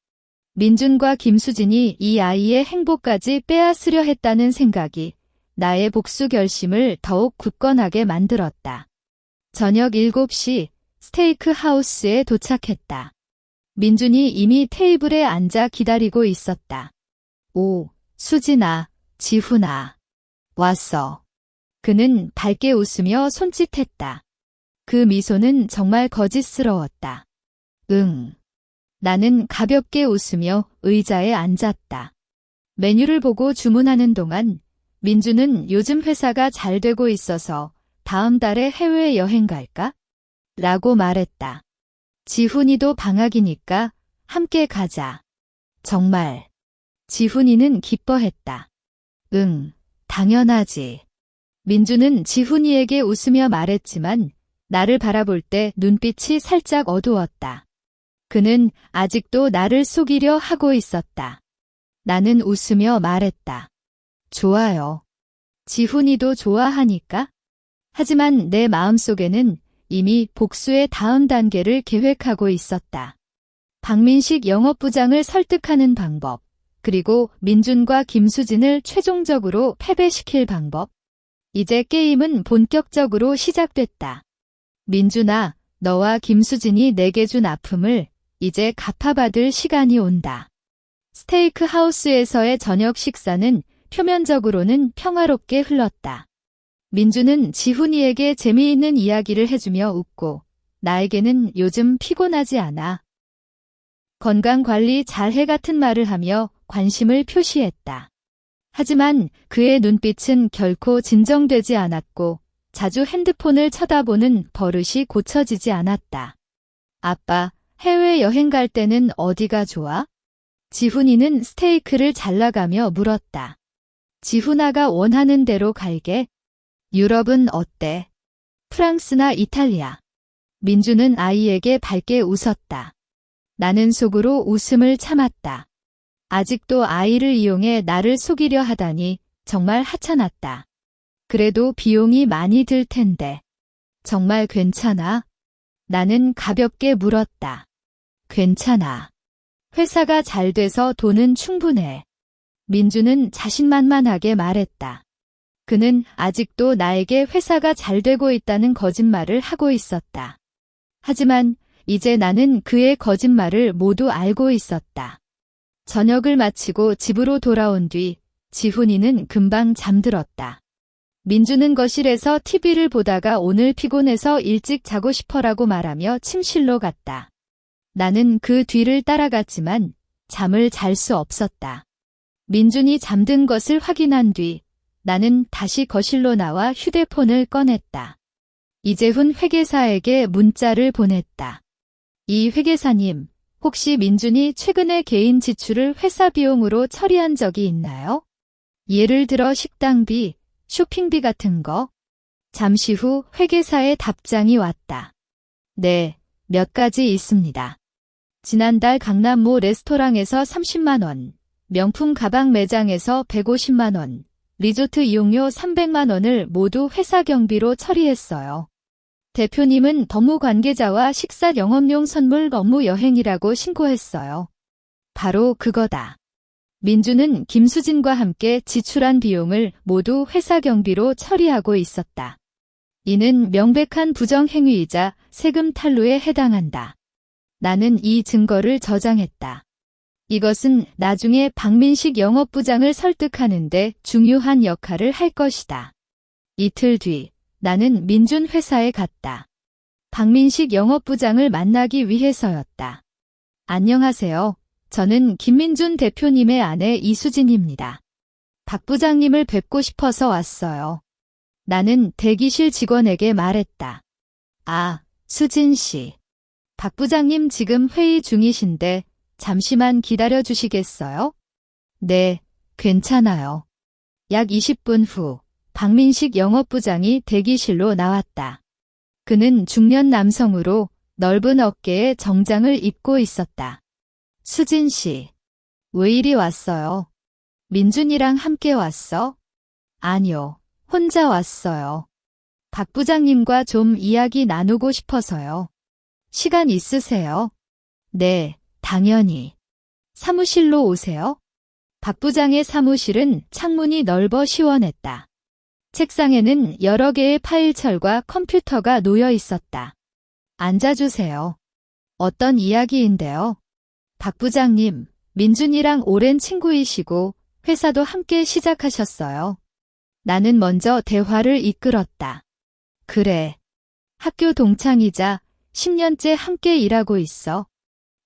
민준과 김수진이 이 아이의 행복까지 빼앗으려 했다는 생각이 나의 복수 결심을 더욱 굳건하게 만들었다. 저녁 7시 스테이크 하우스에 도착했다. 민준이 이미 테이블에 앉아 기다리고 있었다. 오, 수진아, 지훈아. 왔어. 그는 밝게 웃으며 손짓했다. 그 미소는 정말 거짓스러웠다. 응. 나는 가볍게 웃으며 의자에 앉았다. 메뉴를 보고 주문하는 동안 민주는 요즘 회사가 잘 되고 있어서 다음 달에 해외여행 갈까? 라고 말했다. 지훈이도 방학이니까 함께 가자. 정말. 지훈이는 기뻐했다. 응, 당연하지. 민주는 지훈이에게 웃으며 말했지만 나를 바라볼 때 눈빛이 살짝 어두웠다. 그는 아직도 나를 속이려 하고 있었다. 나는 웃으며 말했다. 좋아요. 지훈이도 좋아하니까? 하지만 내 마음속에는 이미 복수의 다음 단계를 계획하고 있었다. 박민식 영업부장을 설득하는 방법, 그리고 민준과 김수진을 최종적으로 패배시킬 방법. 이제 게임은 본격적으로 시작됐다. 민준아, 너와 김수진이 내게 준 아픔을 이제 갚아받을 시간이 온다. 스테이크 하우스에서의 저녁 식사는 표면적으로는 평화롭게 흘렀다. 민준은 지훈이에게 재미있는 이야기를 해주며 웃고 나에게는 요즘 피곤하지 않아. 건강관리 잘해 같은 말을 하며 관심을 표시했다. 하지만 그의 눈빛은 결코 진정되지 않았고 자주 핸드폰을 쳐다보는 버릇이 고쳐지지 않았다. 아빠, 해외여행 갈 때는 어디가 좋아? 지훈이는 스테이크를 잘라가며 물었다. 지훈아가 원하는 대로 갈게. 유럽은 어때? 프랑스나 이탈리아. 민주는 아이에게 밝게 웃었다. 나는 속으로 웃음을 참았다. 아직도 아이를 이용해 나를 속이려 하다니 정말 하찮았다. 그래도 비용이 많이 들 텐데. 정말 괜찮아? 나는 가볍게 물었다. 괜찮아. 회사가 잘 돼서 돈은 충분해. 민주는 자신만만하게 말했다. 그는 아직도 나에게 회사가 잘 되고 있다는 거짓말을 하고 있었다. 하지만 이제 나는 그의 거짓말을 모두 알고 있었다. 저녁을 마치고 집으로 돌아온 뒤 지훈이는 금방 잠들었다. 민주는 거실에서 TV를 보다가 오늘 피곤해서 일찍 자고 싶어라고 말하며 침실로 갔다. 나는 그 뒤를 따라갔지만 잠을 잘 수 없었다. 민준이 잠든 것을 확인한 뒤 나는 다시 거실로 나와 휴대폰을 꺼냈다. 이재훈 회계사에게 문자를 보냈다. 이 회계사님, 혹시 민준이 최근에 개인 지출을 회사 비용으로 처리한 적이 있나요? 예를 들어 식당비, 쇼핑비 같은 거? 잠시 후 회계사의 답장이 왔다. 네, 몇 가지 있습니다. 지난달 강남모 레스토랑에서 30만 원, 명품 가방 매장에서 150만 원, 리조트 이용료 300만 원을 모두 회사 경비로 처리했어요. 대표님은 법무 관계자와 식사 영업용 선물 업무 여행이라고 신고했어요. 바로 그거다. 민주는 김수진과 함께 지출한 비용을 모두 회사 경비로 처리하고 있었다. 이는 명백한 부정행위이자 세금 탈루에 해당한다. 나는 이 증거를 저장했다. 이것은 나중에 박민식 영업부장을 설득하는 데 중요한 역할을 할 것이다. 이틀 뒤 나는 민준 회사에 갔다. 박민식 영업부장을 만나기 위해서였다. 안녕하세요. 저는 김민준 대표님의 아내 이수진입니다. 박 부장님을 뵙고 싶어서 왔어요. 나는 대기실 직원에게 말했다. 아, 수진 씨. 박 부장님 지금 회의 중이신데 잠시만 기다려 주시겠어요? 네, 괜찮아요. 약 20분 후 박민식 영업부장이 대기실로 나왔다. 그는 중년 남성으로 넓은 어깨에 정장을 입고 있었다. 수진 씨, 왜 이리 왔어요? 민준이랑 함께 왔어? 아니요, 혼자 왔어요. 박 부장님과 좀 이야기 나누고 싶어서요. 시간 있으세요? 네, 당연히. 사무실로 오세요. 박 부장의 사무실은 창문이 넓어 시원했다. 책상에는 여러 개의 파일철과 컴퓨터가 놓여 있었다. 앉아주세요. 어떤 이야기인데요? 박 부장님, 민준이랑 오랜 친구이시고 회사도 함께 시작하셨어요. 나는 먼저 대화를 이끌었다. 그래. 학교 동창이자 10년째 함께 일하고 있어.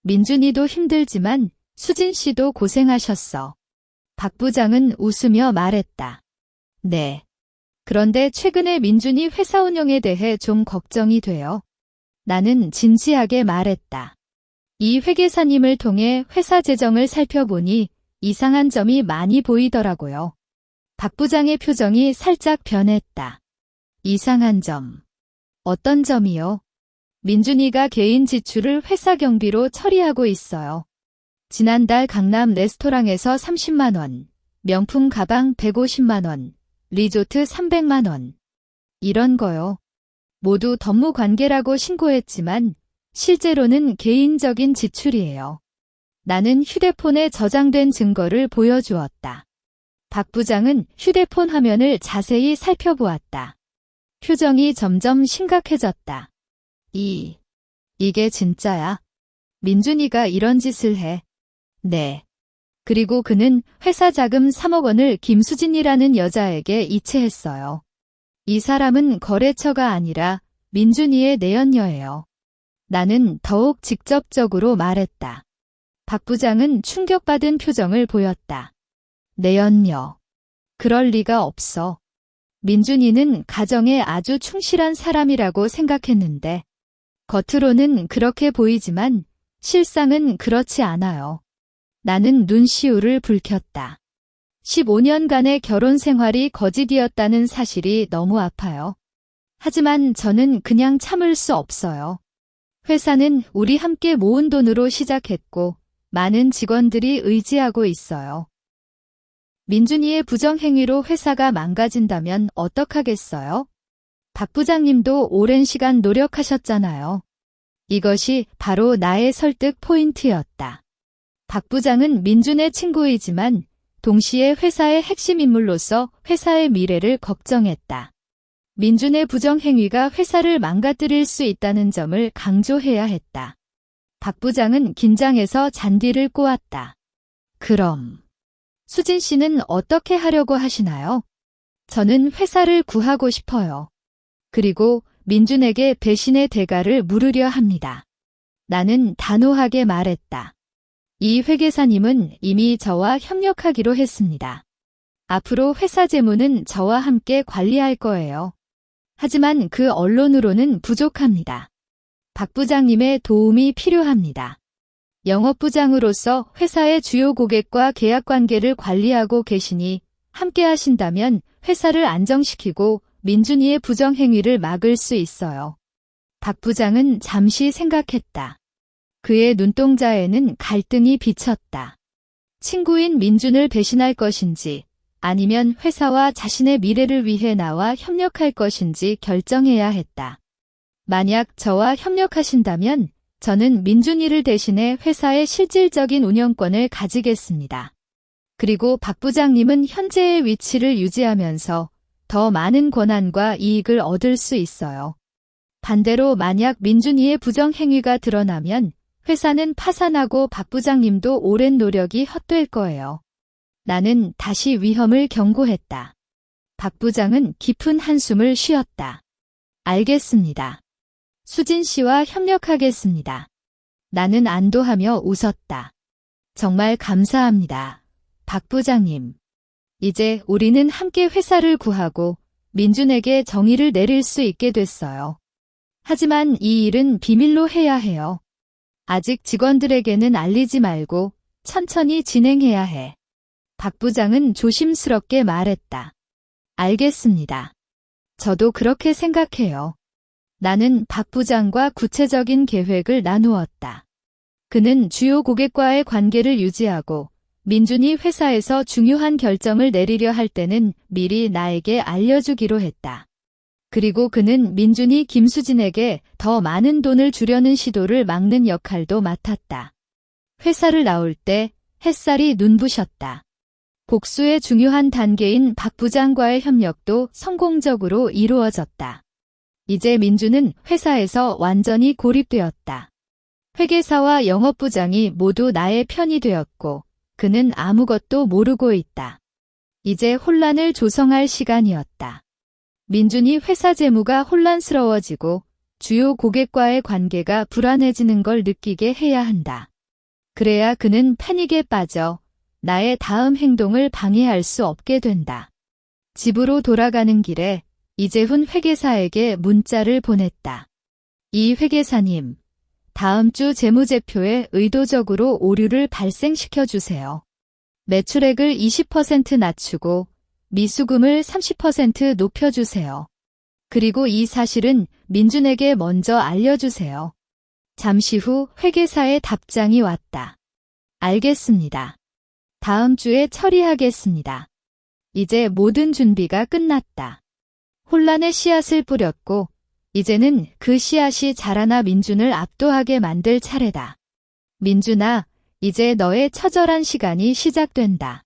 민준이도 힘들지만 수진 씨도 고생하셨어. 박 부장은 웃으며 말했다. 네. 그런데 최근에 민준이 회사 운영에 대해 좀 걱정이 돼요. 나는 진지하게 말했다. 이 회계사님을 통해 회사 재정을 살펴보니 이상한 점이 많이 보이더라고요. 박 부장의 표정이 살짝 변했다. 이상한 점. 어떤 점이요? 민준이가 개인 지출을 회사 경비로 처리하고 있어요. 지난달 강남 레스토랑에서 30만 원, 명품 가방 150만 원, 리조트 300만 원. 이런 거요. 모두 덤무 관계라고 신고했지만 실제로는 개인적인 지출이에요. 나는 휴대폰에 저장된 증거를 보여주었다. 박 부장은 휴대폰 화면을 자세히 살펴보았다. 표정이 점점 심각해졌다. 이게 진짜야? 민준이가 이런 짓을 해. 네. 그리고 그는 회사 자금 3억 원을 김수진이라는 여자에게 이체했어요. 이 사람은 거래처가 아니라 민준이의 내연녀예요. 나는 더욱 직접적으로 말했다. 박 부장은 충격받은 표정을 보였다. 내연녀. 그럴 리가 없어. 민준이는 가정에 아주 충실한 사람이라고 생각했는데 겉으로는 그렇게 보이지만 실상은 그렇지 않아요. 나는 눈시울을 붉혔다. 15년간의 결혼 생활이 거짓이었다는 사실이 너무 아파요. 하지만 저는 그냥 참을 수 없어요. 회사는 우리 함께 모은 돈으로 시작했고 많은 직원들이 의지하고 있어요. 민준이의 부정행위로 회사가 망가진다면 어떡하겠어요? 박 부장님도 오랜 시간 노력하셨잖아요. 이것이 바로 나의 설득 포인트였다. 박 부장은 민준의 친구이지만 동시에 회사의 핵심 인물로서 회사의 미래를 걱정했다. 민준의 부정행위가 회사를 망가뜨릴 수 있다는 점을 강조해야 했다. 박 부장은 긴장해서 잔디를 꼬았다. 그럼 수진 씨는 어떻게 하려고 하시나요? 저는 회사를 구하고 싶어요. 그리고 민준에게 배신의 대가를 물으려 합니다. 나는 단호하게 말했다. 이 회계사님은 이미 저와 협력하기로 했습니다. 앞으로 회사 재무는 저와 함께 관리할 거예요. 하지만 그 언론으로는 부족합니다. 박 부장님의 도움이 필요합니다. 영업부장으로서 회사의 주요 고객과 계약 관계를 관리하고 계시니 함께 하신다면 회사를 안정시키고 민준이의 부정행위를 막을 수 있어요. 박 부장은 잠시 생각했다. 그의 눈동자에는 갈등이 비쳤다. 친구인 민준을 배신할 것인지 아니면 회사와 자신의 미래를 위해 나와 협력할 것인지 결정해야 했다. 만약 저와 협력하신다면 저는 민준이를 대신해 회사의 실질적인 운영권을 가지겠습니다. 그리고 박 부장님은 현재의 위치를 유지하면서 더 더 많은 권한과 이익을 얻을 수 있어요. 반대로 만약 민준이의 부정행위가 드러나면 회사는 파산하고 박 부장님도 오랜 노력이 헛될 거예요. 나는 다시 위험을 경고했다. 박 부장은 깊은 한숨을 쉬었다. 알겠습니다. 수진 씨와 협력하겠습니다. 나는 안도하며 웃었다. 정말 감사합니다. 박 부장님. 이제 우리는 함께 회사를 구하고 민준에게 정의를 내릴 수 있게 됐어요. 하지만 이 일은 비밀로 해야 해요. 아직 직원들에게는 알리지 말고 천천히 진행해야 해. 박 부장은 조심스럽게 말했다. 알겠습니다. 저도 그렇게 생각해요. 나는 박 부장과 구체적인 계획을 나누었다. 그는 주요 고객과의 관계를 유지하고 민준이 회사에서 중요한 결정을 내리려 할 때는 미리 나에게 알려주기로 했다. 그리고 그는 민준이 김수진에게 더 많은 돈을 주려는 시도를 막는 역할도 맡았다. 회사를 나올 때 햇살이 눈부셨다. 복수의 중요한 단계인 박 부장과의 협력도 성공적으로 이루어졌다. 이제 민준은 회사에서 완전히 고립되었다. 회계사와 영업부장이 모두 나의 편이 되었고 그는 아무것도 모르고 있다. 이제 혼란을 조성할 시간이었다. 민준이 회사 재무가 혼란스러워지고 주요 고객과의 관계가 불안해지는 걸 느끼게 해야 한다. 그래야 그는 패닉에 빠져 나의 다음 행동을 방해할 수 없게 된다. 집으로 돌아가는 길에 이재훈 회계사에게 문자를 보냈다. 이 회계사님, 다음 주 재무제표에 의도적으로 오류를 발생시켜 주세요. 매출액을 20% 낮추고 미수금을 30% 높여주세요. 그리고 이 사실은 민준에게 먼저 알려주세요. 잠시 후 회계사의 답장이 왔다. 알겠습니다. 다음 주에 처리하겠습니다. 이제 모든 준비가 끝났다. 혼란의 씨앗을 뿌렸고 이제는 그 씨앗이 자라나 민준을 압도하게 만들 차례다. 민준아, 이제 너의 처절한 시간이 시작된다.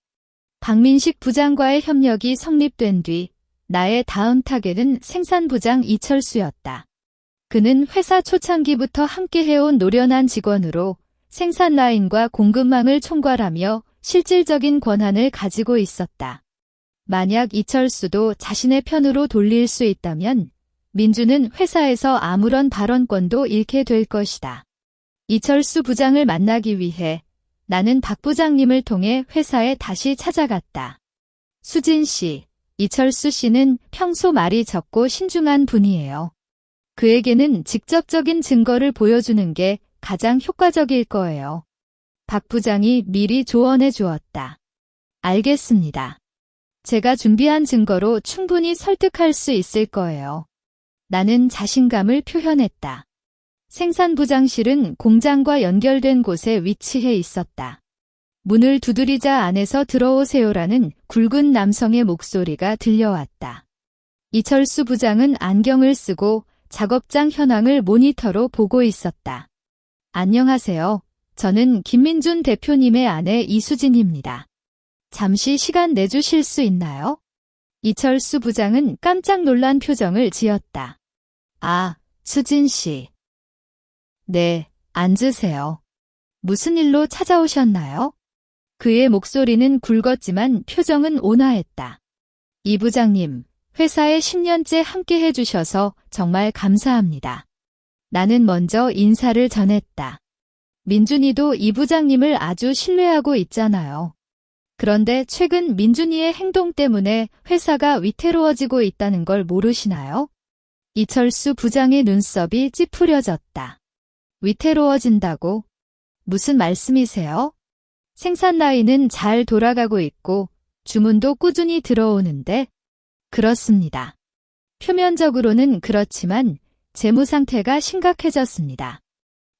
박민식 부장과의 협력이 성립된 뒤 나의 다음 타겟은 생산부장 이철수였다. 그는 회사 초창기부터 함께 해온 노련한 직원으로 생산 라인과 공급망을 총괄하며 실질적인 권한을 가지고 있었다. 만약 이철수도 자신의 편으로 돌릴 수 있다면 민준은 회사에서 아무런 발언권도 잃게 될 것이다. 이철수 부장을 만나기 위해 나는 박 부장님을 통해 회사에 다시 찾아갔다. 수진 씨, 이철수 씨는 평소 말이 적고 신중한 분이에요. 그에게는 직접적인 증거를 보여주는 게 가장 효과적일 거예요. 박 부장이 미리 조언해 주었다. 알겠습니다. 제가 준비한 증거로 충분히 설득할 수 있을 거예요. 나는 자신감을 표현했다. 생산부장실은 공장과 연결된 곳에 위치해 있었다. 문을 두드리자 안에서 들어오세요라는 굵은 남성의 목소리가 들려왔다. 이철수 부장은 안경을 쓰고 작업장 현황을 모니터로 보고 있었다. 안녕하세요. 저는 김민준 대표님의 아내 이수진입니다. 잠시 시간 내주실 수 있나요? 이철수 부장은 깜짝 놀란 표정을 지었다. 아, 수진 씨. 네, 앉으세요. 무슨 일로 찾아오셨나요? 그의 목소리는 굵었지만 표정은 온화했다. 이 부장님, 회사에 10년째 함께 해주셔서 정말 감사합니다. 나는 먼저 인사를 전했다. 민준이도 이 부장님을 아주 신뢰하고 있잖아요. 그런데 최근 민준이의 행동 때문에 회사가 위태로워지고 있다는 걸 모르시나요? 이철수 부장의 눈썹이 찌푸려졌다. 위태로워진다고? 무슨 말씀이세요? 생산 라인은 잘 돌아가고 있고 주문도 꾸준히 들어오는데? 그렇습니다. 표면적으로는 그렇지만 재무 상태가 심각해졌습니다.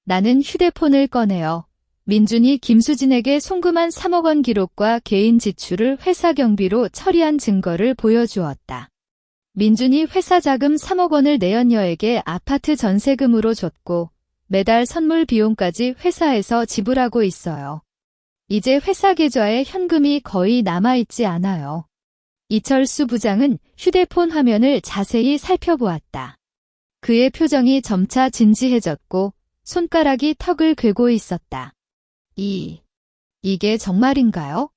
나는 휴대폰을 꺼내어 민준이 김수진에게 송금한 3억 원 기록과 개인 지출을 회사 경비로 처리한 증거를 보여주었다. 민준이 회사 자금 3억 원을 내연녀에게 아파트 전세금으로 줬고 매달 선물 비용까지 회사에서 지불하고 있어요. 이제 회사 계좌에 현금이 거의 남아있지 않아요. 이철수 부장은 휴대폰 화면을 자세히 살펴보았다. 그의 표정이 점차 진지해졌고 손가락이 턱을 괴고 있었다. 이게 정말인가요?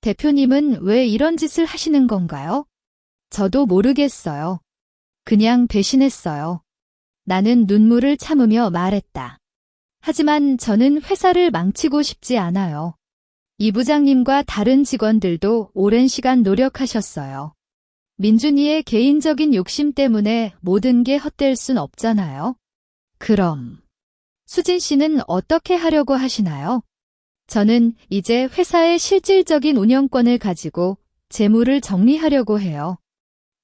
대표님은 왜 이런 짓을 하시는 건가요? 저도 모르겠어요. 그냥 배신했어요. 나는 눈물을 참으며 말했다. 하지만 저는 회사를 망치고 싶지 않아요. 이 부장님과 다른 직원들도 오랜 시간 노력하셨어요. 민준이의 개인적인 욕심 때문에 모든 게 헛될 순 없잖아요. 그럼 수진 씨는 어떻게 하려고 하시나요? 저는 이제 회사의 실질적인 운영권을 가지고 재무를 정리하려고 해요.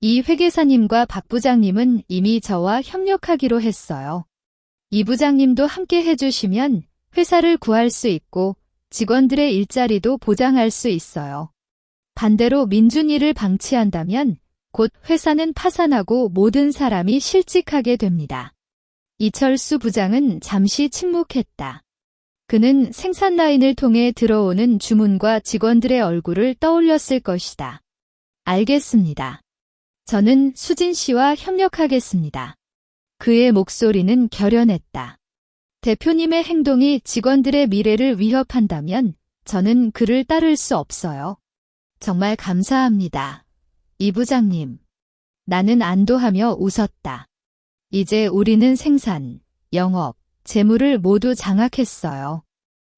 이 회계사님과 박 부장님은 이미 저와 협력하기로 했어요. 이 부장님도 함께 해주시면 회사를 구할 수 있고 직원들의 일자리도 보장할 수 있어요. 반대로 민준이를 방치한다면 곧 회사는 파산하고 모든 사람이 실직하게 됩니다. 이철수 부장은 잠시 침묵했다. 그는 생산 라인을 통해 들어오는 주문과 직원들의 얼굴을 떠올렸을 것이다. 알겠습니다. 저는 수진 씨와 협력하겠습니다. 그의 목소리는 결연했다. 대표님의 행동이 직원들의 미래를 위협한다면 저는 그를 따를 수 없어요. 정말 감사합니다. 이 부장님. 나는 안도하며 웃었다. 이제 우리는 생산, 영업, 재무를 모두 장악했어요.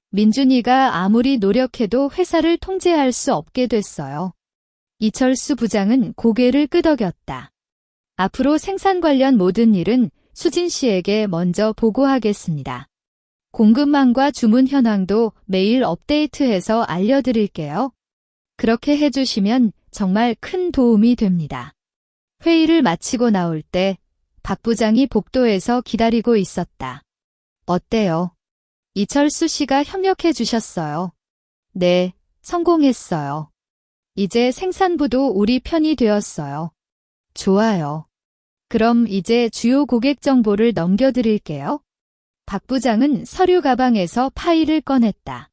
민준이가 아무리 노력해도 회사를 통제할 수 없게 됐어요. 이철수 부장은 고개를 끄덕였다. 앞으로 생산 관련 모든 일은 수진 씨에게 먼저 보고하겠습니다. 공급망과 주문 현황도 매일 업데이트해서 알려드릴게요. 그렇게 해주시면 정말 큰 도움이 됩니다. 회의를 마치고 나올 때 박 부장이 복도에서 기다리고 있었다. 어때요? 이철수 씨가 협력해 주셨어요. 네, 성공했어요. 이제 생산부도 우리 편이 되었어요. 좋아요. 그럼 이제 주요 고객 정보를 넘겨드릴게요. 박 부장은 서류 가방에서 파일을 꺼냈다.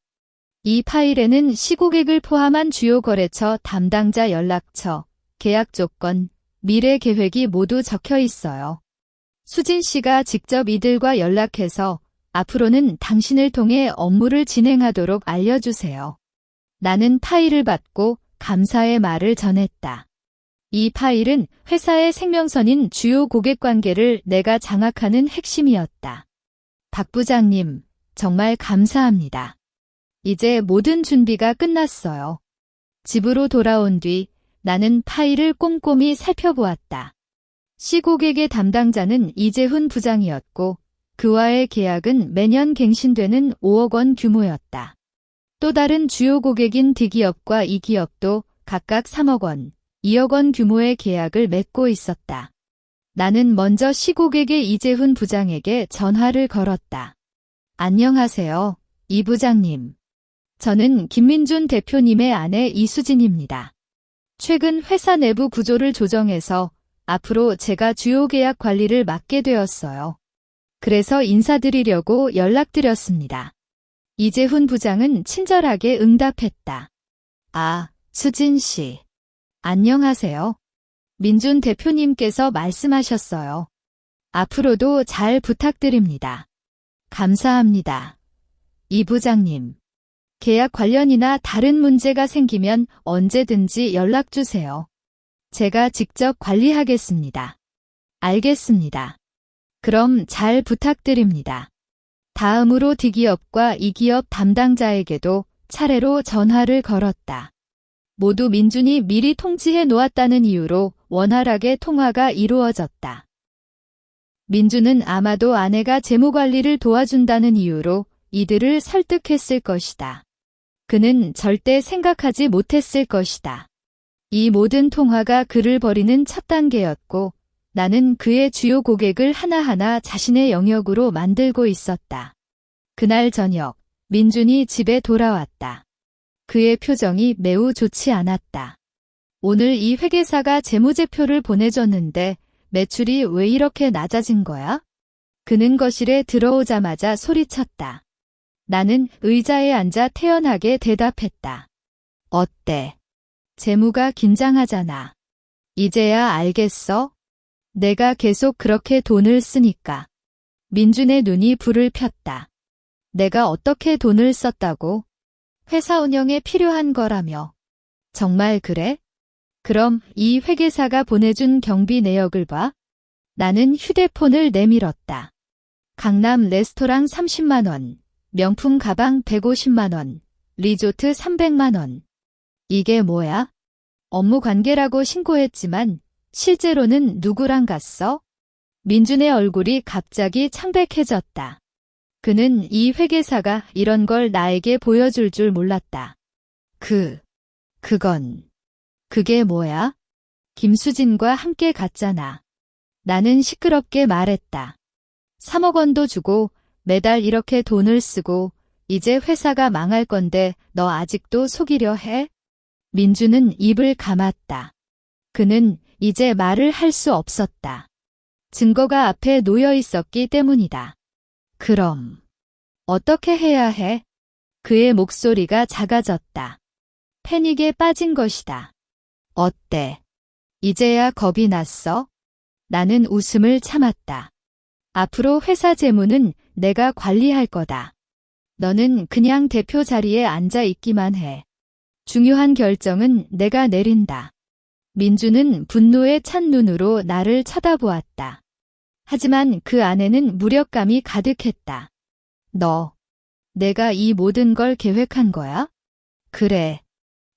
이 파일에는 시고객을 포함한 주요 거래처 담당자 연락처, 계약 조건, 미래 계획이 모두 적혀 있어요. 수진 씨가 직접 이들과 연락해서 앞으로는 당신을 통해 업무를 진행하도록 알려주세요. 나는 파일을 받고 감사의 말을 전했다. 이 파일은 회사의 생명선인 주요 고객 관계를 내가 장악하는 핵심이었다. 박 부장님, 정말 감사합니다. 이제 모든 준비가 끝났어요. 집으로 돌아온 뒤 나는 파일을 꼼꼼히 살펴보았다. 시고객의 담당자는 이재훈 부장이었고 그와의 계약은 매년 갱신되는 5억 원 규모였다. 또 다른 주요 고객인 D기업과 E기업도 각각 3억 원, 2억 원 규모의 계약을 맺고 있었다. 나는 먼저 시고객의 이재훈 부장에게 전화를 걸었다. 안녕하세요, 이 부장님. 저는 김민준 대표님의 아내 이수진입니다. 최근 회사 내부 구조를 조정해서 앞으로 제가 주요 계약 관리를 맡게 되었어요. 그래서 인사드리려고 연락드렸습니다. 이재훈 부장은 친절하게 응답했다. 아, 수진 씨. 안녕하세요. 민준 대표님께서 말씀하셨어요. 앞으로도 잘 부탁드립니다. 감사합니다. 이 부장님. 계약 관련이나 다른 문제가 생기면 언제든지 연락주세요. 제가 직접 관리하겠습니다. 알겠습니다. 그럼 잘 부탁드립니다. 다음으로 D기업과 E기업 담당자에게도 차례로 전화를 걸었다. 모두 민준이 미리 통지해 놓았다는 이유로 원활하게 통화가 이루어졌다. 민준은 아마도 아내가 재무관리를 도와준다는 이유로 이들을 설득했을 것이다. 그는 절대 생각하지 못했을 것이다. 이 모든 통화가 그를 버리는 첫 단계였고 나는 그의 주요 고객을 하나하나 자신의 영역으로 만들고 있었다. 그날 저녁 민준이 집에 돌아왔다. 그의 표정이 매우 좋지 않았다. 오늘 이 회계사가 재무제표를 보내줬는데 매출이 왜 이렇게 낮아진 거야? 그는 거실에 들어오자마자 소리쳤다. 나는 의자에 앉아 태연하게 대답했다. 어때? 재무가 긴장하잖아. 이제야 알겠어? 내가 계속 그렇게 돈을 쓰니까. 민준의 눈이 불을 폈다. 내가 어떻게 돈을 썼다고? 회사 운영에 필요한 거라며. 정말 그래? 그럼 이 회계사가 보내준 경비 내역을 봐. 나는 휴대폰을 내밀었다. 강남 레스토랑 30만 원, 명품 가방 150만 원, 리조트 300만 원. 이게 뭐야? 업무 관계라고 신고했지만 실제로는 누구랑 갔어? 민준의 얼굴이 갑자기 창백해졌다. 그는 이 회계사가 이런 걸 나에게 보여줄 줄 몰랐다. 그게 뭐야? 김수진과 함께 갔잖아. 나는 시끄럽게 말했다. 3억 원도 주고 매달 이렇게 돈을 쓰고 이제 회사가 망할 건데 너 아직도 속이려 해? 민주는 입을 감았다. 그는 이제 말을 할 수 없었다. 증거가 앞에 놓여 있었기 때문이다. 그럼 어떻게 해야 해? 그의 목소리가 작아졌다. 패닉에 빠진 것이다. 어때? 이제야 겁이 났어? 나는 웃음을 참았다. 앞으로 회사 재무는 내가 관리할 거다. 너는 그냥 대표 자리에 앉아 있기만 해. 중요한 결정은 내가 내린다. 민주는 분노에 찬 눈으로 나를 쳐다보았다. 하지만 그 안에는 무력감이 가득했다. 내가 이 모든 걸 계획한 거야? 그래.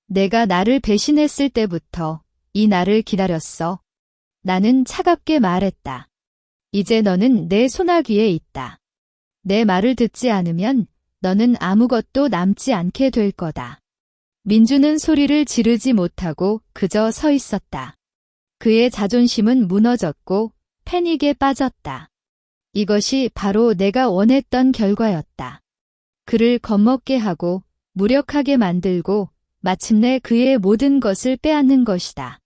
내가 나를 배신했을 때부터 이 날을 기다렸어. 나는 차갑게 말했다. 이제 너는 내 손아귀에 있다. 내 말을 듣지 않으면 너는 아무것도 남지 않게 될 거다. 민주는 소리를 지르지 못하고 그저 서 있었다. 그의 자존심은 무너졌고 패닉에 빠졌다. 이것이 바로 내가 원했던 결과였다. 그를 겁먹게 하고 무력하게 만들고 마침내 그의 모든 것을 빼앗는 것이다.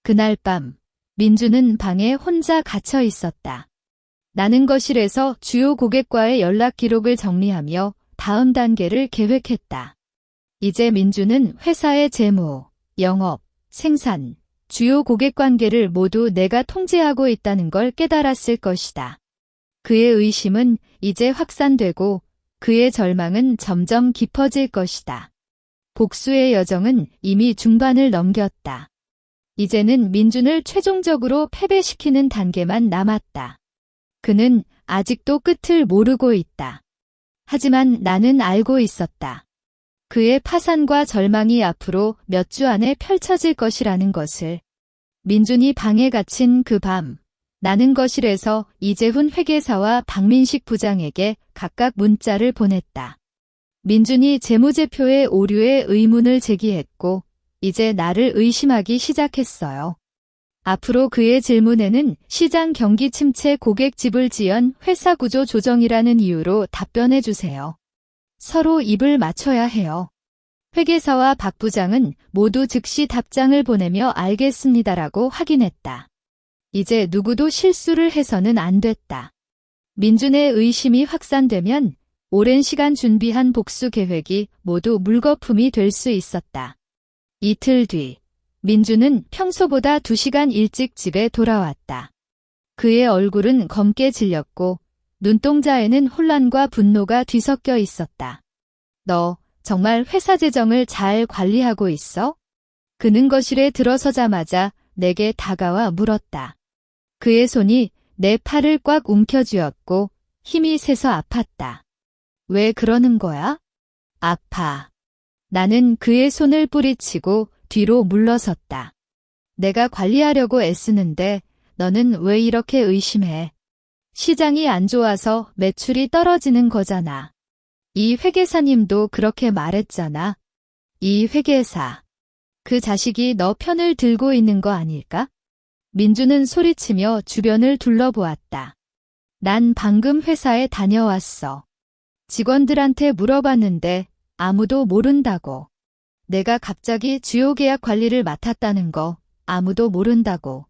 그날 밤 민주는 방에 혼자 갇혀 있었다. 나는 거실에서 주요 고객과의 연락 기록을 정리하며 다음 단계를 계획했다. 이제 민주는 회사의 재무, 영업, 생산, 주요 고객 관계를 모두 내가 통제하고 있다는 걸 깨달았을 것이다. 그의 의심은 이제 확산되고 그의 절망은 점점 깊어질 것이다. 복수의 여정은 이미 중반을 넘겼다. 이제는 민준을 최종적으로 패배시키는 단계만 남았다. 그는 아직도 끝을 모르고 있다. 하지만 나는 알고 있었다. 그의 파산과 절망이 앞으로 몇 주 안에 펼쳐질 것이라는 것을. 민준이 방에 갇힌 그 밤, 나는 거실에서 이재훈 회계사와 박민식 부장에게 각각 문자를 보냈다. 민준이 재무제표의 오류에 의문을 제기했고 이제 나를 의심하기 시작했어요. 앞으로 그의 질문에는 시장 경기 침체 고객 지불 지연 회사 구조 조정이라는 이유로 답변해 주세요. 서로 입을 맞춰야 해요. 회계사와 박 부장은 모두 즉시 답장을 보내며 알겠습니다라고 확인했다. 이제 누구도 실수를 해서는 안 됐다. 민준의 의심이 확산되면 오랜 시간 준비한 복수 계획이 모두 물거품이 될 수 있었다. 이틀 뒤, 민준은 평소보다 2시간 일찍 집에 돌아왔다. 그의 얼굴은 검게 질렸고 눈동자에는 혼란과 분노가 뒤섞여 있었다. 너 정말 회사 재정을 잘 관리하고 있어? 그는 거실에 들어서자마자 내게 다가와 물었다. 그의 손이 내 팔을 꽉 움켜쥐었고 힘이 세서 아팠다. 왜 그러는 거야? 아파. 나는 그의 손을 뿌리치고 뒤로 물러섰다. 내가 관리하려고 애쓰는데 너는 왜 이렇게 의심해? 시장이 안 좋아서 매출이 떨어지는 거잖아. 이 회계사님도 그렇게 말했잖아. 이 회계사. 그 자식이 너 편을 들고 있는 거 아닐까? 민주는 소리치며 주변을 둘러보았다. 난 방금 회사에 다녀왔어. 직원들한테 물어봤는데 아무도 모른다고. 내가 갑자기 주요 계약 관리를 맡았다는 거 아무도 모른다고.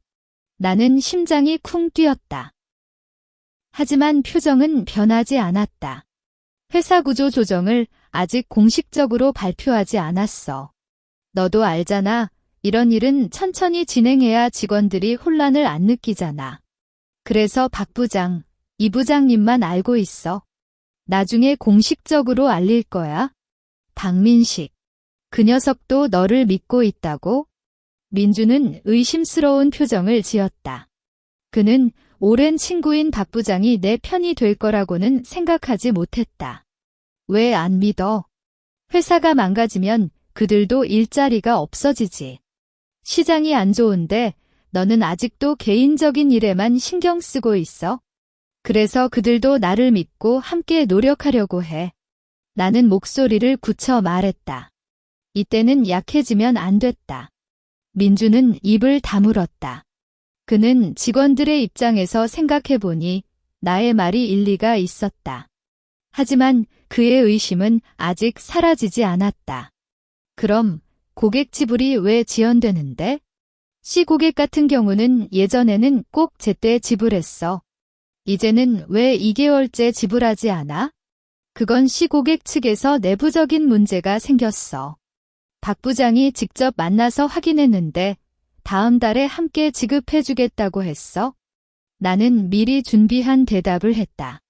나는 심장이 쿵 뛰었다. 하지만 표정은 변하지 않았다. 회사 구조 조정을 아직 공식적으로 발표하지 않았어. 너도 알잖아. 이런 일은 천천히 진행해야 직원들이 혼란을 안 느끼잖아. 그래서 박 부장, 이 부장님만 알고 있어. 나중에 공식적으로 알릴 거야. 박민식. 그 녀석도 너를 믿고 있다고? 민주는 의심스러운 표정을 지었다. 그는 오랜 친구인 박 부장이 내 편이 될 거라고는 생각하지 못했다. 왜 안 믿어? 회사가 망가지면 그들도 일자리가 없어지지. 시장이 안 좋은데 너는 아직도 개인적인 일에만 신경 쓰고 있어. 그래서 그들도 나를 믿고 함께 노력하려고 해. 나는 목소리를 굳혀 말했다. 이때는 약해지면 안 됐다. 민주는 입을 다물었다. 그는 직원들의 입장에서 생각해보니 나의 말이 일리가 있었다. 하지만 그의 의심은 아직 사라지지 않았다. 그럼 고객 지불이 왜 지연되는데? C고객 같은 경우는 예전에는 꼭 제때 지불했어. 이제는 왜 2개월째 지불하지 않아? 그건 C고객 측에서 내부적인 문제가 생겼어. 박 부장이 직접 만나서 확인했는데 다음 달에 함께 지급해주겠다고 했어. 나는 미리 준비한 대답을 했다.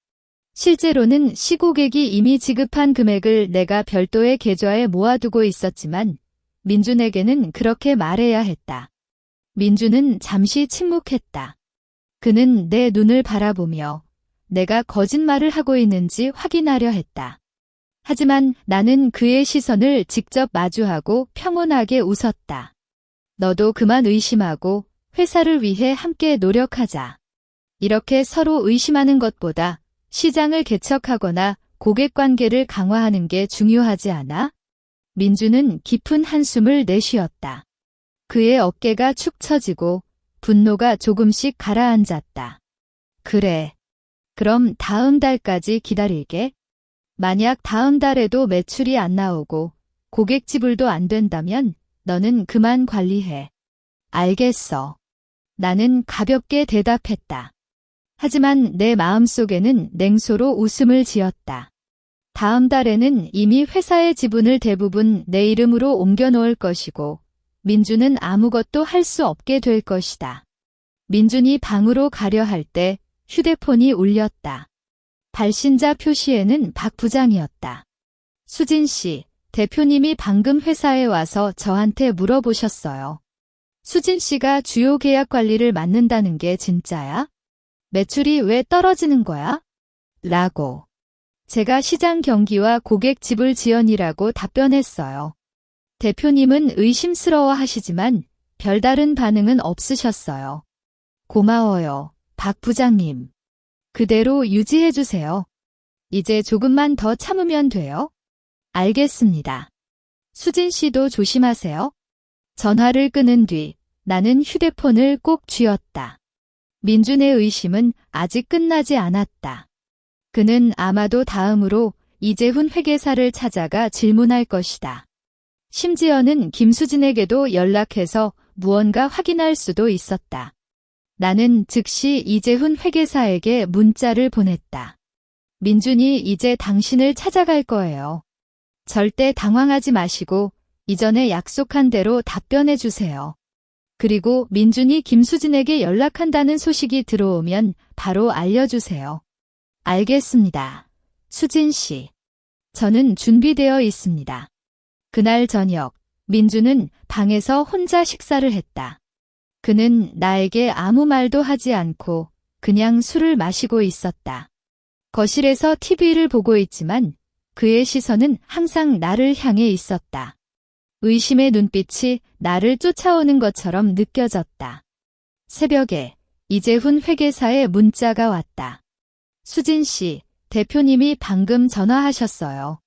실제로는 C고객이 이미 지급한 금액을 내가 별도의 계좌에 모아두고 있었지만 민준에게는 그렇게 말해야 했다. 민준은 잠시 침묵했다. 그는 내 눈을 바라보며 내가 거짓말을 하고 있는지 확인하려 했다. 하지만 나는 그의 시선을 직접 마주하고 평온하게 웃었다. 너도 그만 의심하고 회사를 위해 함께 노력하자. 이렇게 서로 의심하는 것보다 시장을 개척하거나 고객 관계를 강화하는 게 중요하지 않아? 민주는 깊은 한숨을 내쉬었다. 그의 어깨가 축 처지고 분노가 조금씩 가라앉았다. 그래. 그럼 다음 달까지 기다릴게. 만약 다음 달에도 매출이 안 나오고 고객 지불도 안 된다면 너는 그만 관리해. 알겠어. 나는 가볍게 대답했다. 하지만 내 마음속에는 냉소로 웃음을 지었다. 다음 달에는 이미 회사의 지분을 대부분 내 이름으로 옮겨놓을 것이고 민준은 아무것도 할 수 없게 될 것이다. 민준이 방으로 가려 할 때 휴대폰이 울렸다. 발신자 표시에는 박 부장이었다. 수진 씨, 대표님이 방금 회사에 와서 저한테 물어보셨어요. 수진 씨가 주요 계약 관리를 맡는다는 게 진짜야? 매출이 왜 떨어지는 거야? 라고. 제가 시장 경기와 고객 지불 지연이라고 답변했어요. 대표님은 의심스러워 하시지만 별다른 반응은 없으셨어요. 고마워요, 박 부장님. 그대로 유지해주세요. 이제 조금만 더 참으면 돼요. 알겠습니다. 수진 씨도 조심하세요. 전화를 끊은 뒤 나는 휴대폰을 꼭 쥐었다. 민준의 의심은 아직 끝나지 않았다. 그는 아마도 다음으로 이재훈 회계사를 찾아가 질문할 것이다. 심지어는 김수진에게도 연락해서 무언가 확인할 수도 있었다. 나는 즉시 이재훈 회계사에게 문자를 보냈다. 민준이 이제 당신을 찾아갈 거예요. 절대 당황하지 마시고 이전에 약속한 대로 답변해 주세요. 그리고 민준이 김수진에게 연락한다는 소식이 들어오면 바로 알려주세요. 알겠습니다. 수진 씨. 저는 준비되어 있습니다. 그날 저녁, 민준은 방에서 혼자 식사를 했다. 그는 나에게 아무 말도 하지 않고 그냥 술을 마시고 있었다. 거실에서 TV를 보고 있지만 그의 시선은 항상 나를 향해 있었다. 의심의 눈빛이 나를 쫓아오는 것처럼 느껴졌다. 새벽에 이재훈 회계사의 문자가 왔다. 수진 씨, 대표님이 방금 전화하셨어요.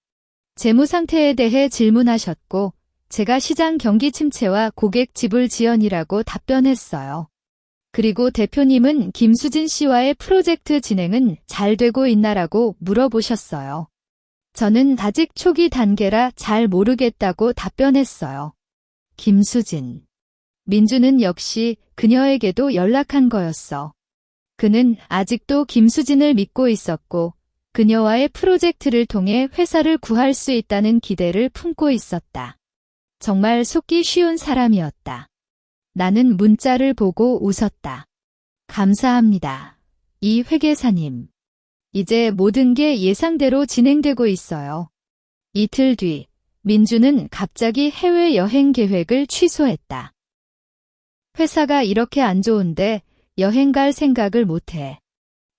재무 상태에 대해 질문하셨고 제가 시장 경기 침체와 고객 지불 지연이라고 답변했어요. 그리고 대표님은 김수진 씨와의 프로젝트 진행은 잘 되고 있나라고 물어보셨어요. 저는 아직 초기 단계라 잘 모르겠다고 답변했어요. 김수진. 민주는 역시 그녀에게도 연락한 거였어. 그는 아직도 김수진을 믿고 있었고 그녀와의 프로젝트를 통해 회사를 구할 수 있다는 기대를 품고 있었다. 정말 속기 쉬운 사람이었다. 나는 문자를 보고 웃었다. 감사합니다. 이 회계사님. 이제 모든 게 예상대로 진행되고 있어요. 이틀 뒤, 민주는 갑자기 해외여행 계획을 취소했다. 회사가 이렇게 안 좋은데 여행 갈 생각을 못해.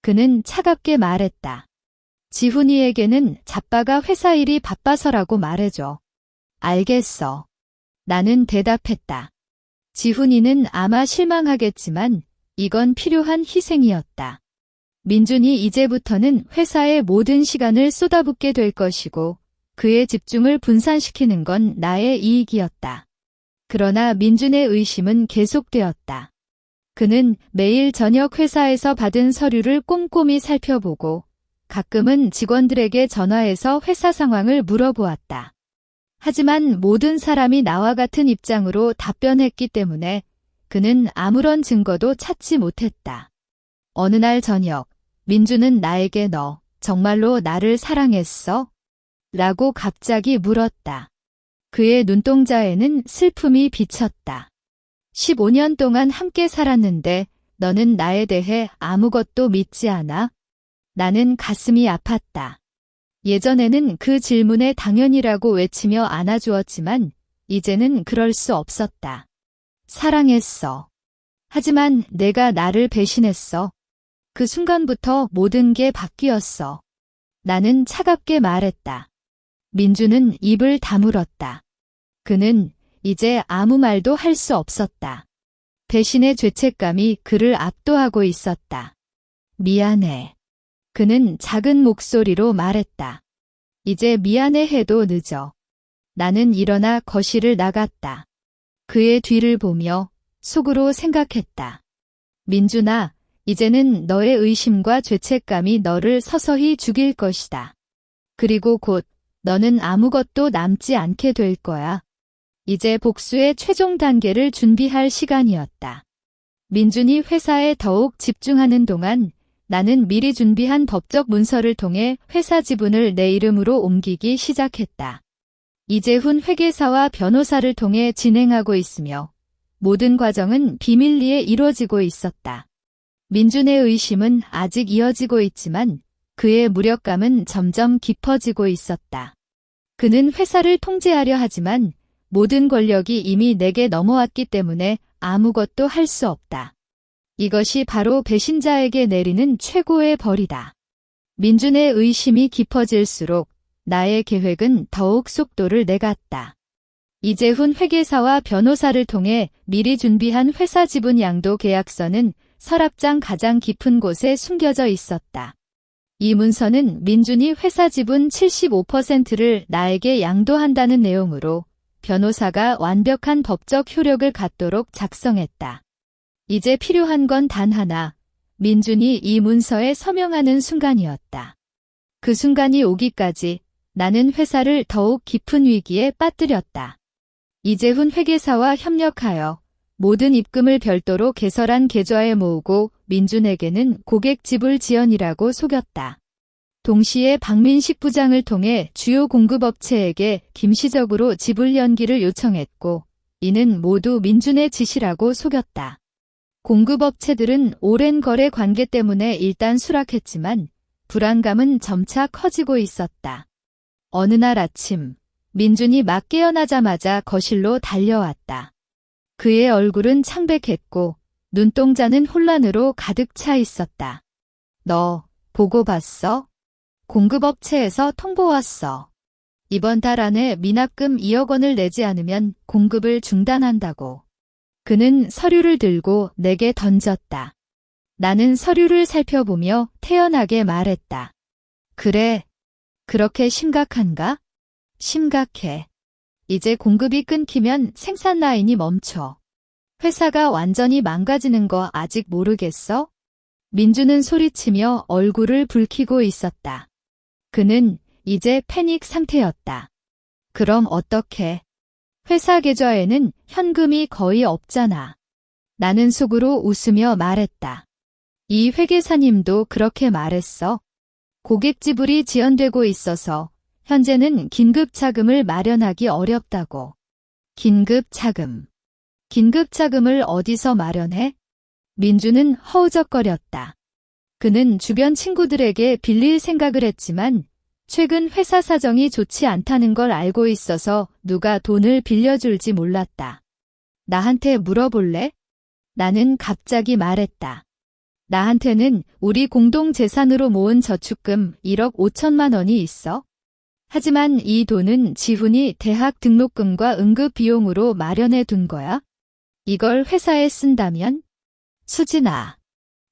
그는 차갑게 말했다. 지훈이에게는 자빠가 회사 일이 바빠서라고 말해줘. 알겠어. 나는 대답했다. 지훈이는 아마 실망하겠지만 이건 필요한 희생이었다. 민준이 이제부터는 회사에 모든 시간을 쏟아붓게 될 것이고 그의 집중을 분산시키는 건 나의 이익이었다. 그러나 민준의 의심은 계속되었다. 그는 매일 저녁 회사에서 받은 서류를 꼼꼼히 살펴보고 가끔은 직원들에게 전화해서 회사 상황을 물어보았다. 하지만 모든 사람이 나와 같은 입장으로 답변했기 때문에 그는 아무런 증거도 찾지 못했다. 어느 날 저녁, 민주는 나에게 너 정말로 나를 사랑했어? 라고 갑자기 물었다. 그의 눈동자에는 슬픔이 비쳤다. 15년 동안 함께 살았는데 너는 나에 대해 아무것도 믿지 않아? 나는 가슴이 아팠다. 예전에는 그 질문에 당연이라고 외치며 안아주었지만 이제는 그럴 수 없었다. 사랑했어. 하지만 내가 나를 배신했어. 그 순간부터 모든 게 바뀌었어. 나는 차갑게 말했다. 민주는 입을 다물었다. 그는 이제 아무 말도 할 수 없었다. 배신의 죄책감이 그를 압도하고 있었다. 미안해. 그는 작은 목소리로 말했다. 이제 미안해 해도 늦어. 나는 일어나 거실을 나갔다. 그의 뒤를 보며 속으로 생각했다. 민준아, 이제는 너의 의심과 죄책감이 너를 서서히 죽일 것이다. 그리고 곧 너는 아무것도 남지 않게 될 거야. 이제 복수의 최종 단계를 준비할 시간이었다. 민준이 회사에 더욱 집중하는 동안 나는 미리 준비한 법적 문서를 통해 회사 지분을 내 이름으로 옮기기 시작했다. 이재훈 회계사와 변호사를 통해 진행하고 있으며 모든 과정은 비밀리에 이루어지고 있었다. 민준의 의심은 아직 이어지고 있지만 그의 무력감은 점점 깊어지고 있었다. 그는 회사를 통제하려 하지만 모든 권력이 이미 내게 넘어왔기 때문에 아무것도 할 수 없다. 이것이 바로 배신자에게 내리는 최고의 벌이다. 민준의 의심이 깊어질수록 나의 계획은 더욱 속도를 내갔다. 이재훈 회계사와 변호사를 통해 미리 준비한 회사 지분 양도 계약서는 서랍장 가장 깊은 곳에 숨겨져 있었다. 이 문서는 민준이 회사 지분 75%를 나에게 양도한다는 내용으로 변호사가 완벽한 법적 효력을 갖도록 작성했다. 이제 필요한 건 단 하나, 민준이 이 문서에 서명하는 순간이었다. 그 순간이 오기까지 나는 회사를 더욱 깊은 위기에 빠뜨렸다. 이재훈 회계사와 협력하여 모든 입금을 별도로 개설한 계좌에 모으고 민준에게는 고객 지불 지연이라고 속였다. 동시에 박민식 부장을 통해 주요 공급업체에게 김시적으로 지불 연기를 요청했고 이는 모두 민준의 지시라고 속였다. 공급업체들은 오랜 거래 관계 때문에 일단 수락했지만 불안감은 점차 커지고 있었다. 어느 날 아침, 민준이 막 깨어나자마자 거실로 달려왔다. 그의 얼굴은 창백했고 눈동자는 혼란으로 가득 차 있었다. 너 보고 봤어? 공급업체에서 통보 왔어. 이번 달 안에 미납금 2억 원을 내지 않으면 공급을 중단한다고. 그는 서류를 들고 내게 던졌다. 나는 서류를 살펴보며 태연하게 말했다. 그래, 그렇게 심각한가? 심각해. 이제 공급이 끊기면 생산 라인이 멈춰. 회사가 완전히 망가지는 거 아직 모르겠어? 민주는 소리치며 얼굴을 붉히고 있었다. 그는 이제 패닉 상태였다. 그럼 어떡해? 회사 계좌에는 현금이 거의 없잖아. 나는 속으로 웃으며 말했다. 이 회계사님도 그렇게 말했어. 고객 지불이 지연되고 있어서 현재는 긴급 자금을 마련하기 어렵다고. 긴급 자금. 긴급 자금을 어디서 마련해? 민주는 허우적거렸다. 그는 주변 친구들에게 빌릴 생각을 했지만 최근 회사 사정이 좋지 않다는 걸 알고 있어서 누가 돈을 빌려줄지 몰랐다. 나한테 물어볼래? 나는 갑자기 말했다. 나한테는 우리 공동 재산으로 모은 저축금 1억 5천만 원이 있어. 하지만 이 돈은 지훈이 대학 등록금과 응급 비용으로 마련해 둔 거야. 이걸 회사에 쓴다면? 수진아.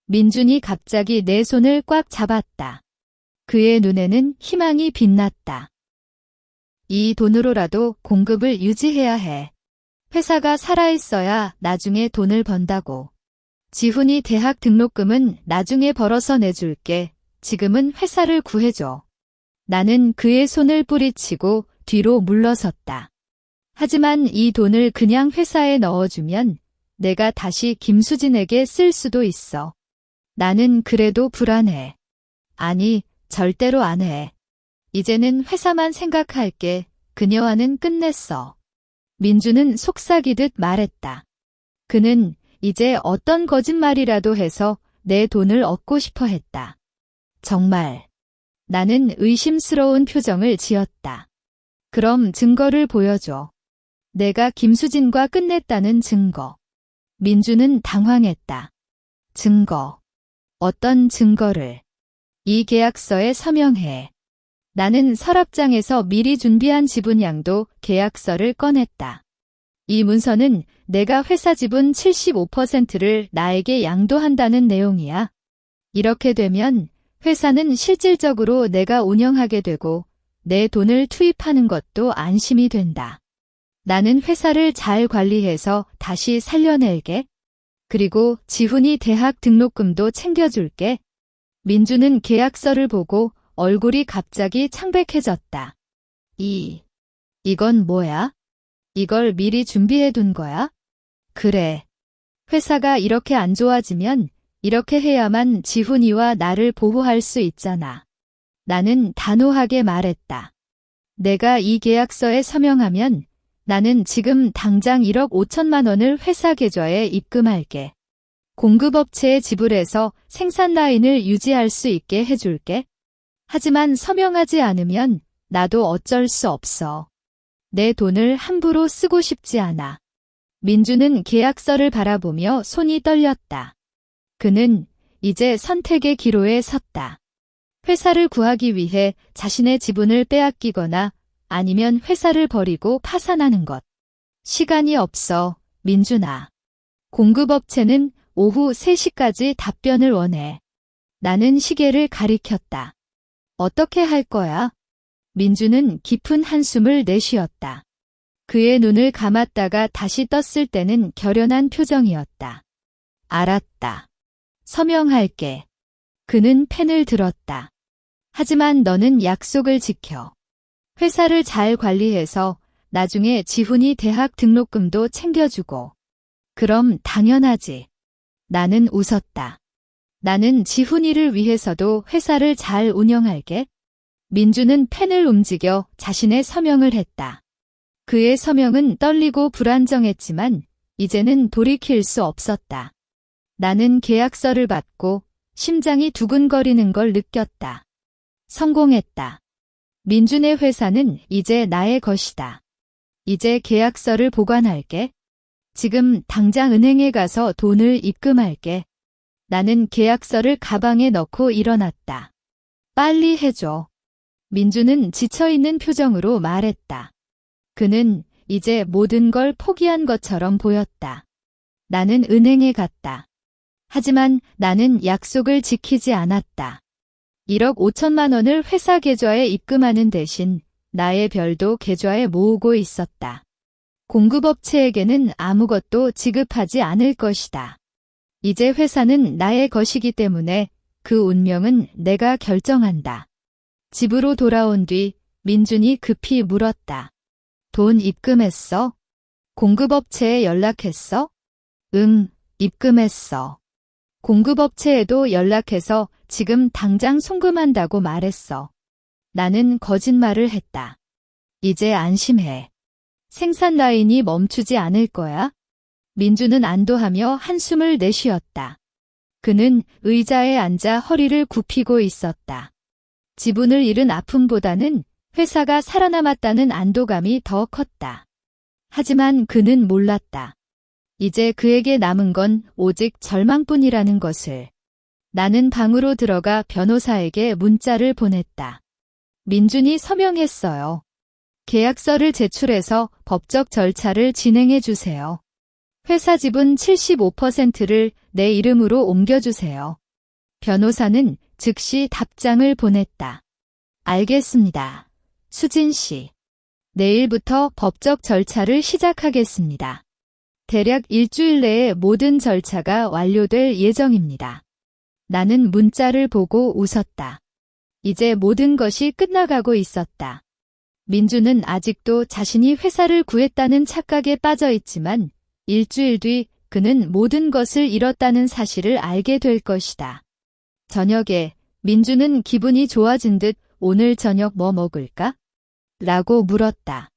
민준이 갑자기 내 손을 꽉 잡았다. 그의 눈에는 희망이 빛났다. 이 돈으로라도 공급을 유지해야 해. 회사가 살아있어야 나중에 돈을 번다고. 지훈이 대학 등록금은 나중에 벌어서 내줄게. 지금은 회사를 구해줘. 나는 그의 손을 뿌리치고 뒤로 물러섰다. 하지만 이 돈을 그냥 회사에 넣어주면 내가 다시 김수진에게 쓸 수도 있어. 나는 그래도 불안해. 아니, 절대로 안 해. 이제는 회사만 생각할게. 그녀와는 끝냈어. 민주는 속삭이듯 말했다. 그는 이제 어떤 거짓말이라도 해서 내 돈을 얻고 싶어 했다. 정말. 나는 의심스러운 표정을 지었다. 그럼 증거를 보여줘. 내가 김수진과 끝냈다는 증거. 민주는 당황했다. 증거. 어떤 증거를? 이 계약서에 서명해. 나는 서랍장에서 미리 준비한 지분양도 계약서를 꺼냈다. 이 문서는 내가 회사 지분 75%를 나에게 양도한다는 내용이야. 이렇게 되면 회사는 실질적으로 내가 운영하게 되고 내 돈을 투입하는 것도 안심이 된다. 나는 회사를 잘 관리해서 다시 살려낼게. 그리고 지훈이 대학 등록금도 챙겨줄게. 민주는 계약서를 보고 얼굴이 갑자기 창백해졌다. 이건 뭐야? 이걸 미리 준비해둔 거야? 그래. 회사가 이렇게 안 좋아지면 이렇게 해야만 지훈이와 나를 보호할 수 있잖아. 나는 단호하게 말했다. 내가 이 계약서에 서명하면 나는 지금 당장 1억 5천만 원을 회사 계좌에 입금할게. 공급업체에 지불해서 생산 라인을 유지할 수 있게 해줄게. 하지만 서명하지 않으면 나도 어쩔 수 없어. 내 돈을 함부로 쓰고 싶지 않아. 민주는 계약서를 바라보며 손이 떨렸다. 그는 이제 선택의 기로에 섰다. 회사를 구하기 위해 자신의 지분을 빼앗기거나 아니면 회사를 버리고 파산하는 것. 시간이 없어, 민준아. 공급업체는 오후 3시까지 답변을 원해. 나는 시계를 가리켰다. 어떻게 할 거야? 민주는 깊은 한숨을 내쉬었다. 그의 눈을 감았다가 다시 떴을 때는 결연한 표정이었다. 알았다. 서명할게. 그는 펜을 들었다. 하지만 너는 약속을 지켜. 회사를 잘 관리해서 나중에 지훈이 대학 등록금도 챙겨주고. 그럼 당연하지. 나는 웃었다. 나는 지훈이를 위해서도 회사를 잘 운영할게. 민주는 펜을 움직여 자신의 서명을 했다. 그의 서명은 떨리고 불안정했지만 이제는 돌이킬 수 없었다. 나는 계약서를 받고 심장이 두근거리는 걸 느꼈다. 성공했다. 민준의 회사는 이제 나의 것이다. 이제 계약서를 보관할게. 지금 당장 은행에 가서 돈을 입금할게. 나는 계약서를 가방에 넣고 일어났다. 빨리 해줘. 민주는 지쳐있는 표정으로 말했다. 그는 이제 모든 걸 포기한 것처럼 보였다. 나는 은행에 갔다. 하지만 나는 약속을 지키지 않았다. 1억 5천만 원을 회사 계좌에 입금하는 대신 나의 별도 계좌에 모으고 있었다. 공급업체에게는 아무것도 지급하지 않을 것이다. 이제 회사는 나의 것이기 때문에 그 운명은 내가 결정한다. 집으로 돌아온 뒤 민준이 급히 물었다. 돈 입금했어? 공급업체에 연락했어? 응, 입금했어. 공급업체에도 연락해서 지금 당장 송금한다고 말했어. 나는 거짓말을 했다. 이제 안심해. 생산 라인이 멈추지 않을 거야? 민주는 안도하며 한숨을 내쉬었다. 그는 의자에 앉아 허리를 굽히고 있었다. 지분을 잃은 아픔보다는 회사가 살아남았다는 안도감이 더 컸다. 하지만 그는 몰랐다. 이제 그에게 남은 건 오직 절망뿐이라는 것을. 나는 방으로 들어가 변호사에게 문자를 보냈다. 민준이 서명했어요. 계약서를 제출해서 법적 절차를 진행해 주세요. 회사 지분 75%를 내 이름으로 옮겨주세요. 변호사는 즉시 답장을 보냈다. 알겠습니다. 수진 씨. 내일부터 법적 절차를 시작하겠습니다. 대략 일주일 내에 모든 절차가 완료될 예정입니다. 나는 문자를 보고 웃었다. 이제 모든 것이 끝나가고 있었다. 민주는 아직도 자신이 회사를 구했다는 착각에 빠져 있지만 일주일 뒤 그는 모든 것을 잃었다는 사실을 알게 될 것이다. 저녁에 민주는 기분이 좋아진 듯 오늘 저녁 뭐 먹을까? 라고 물었다.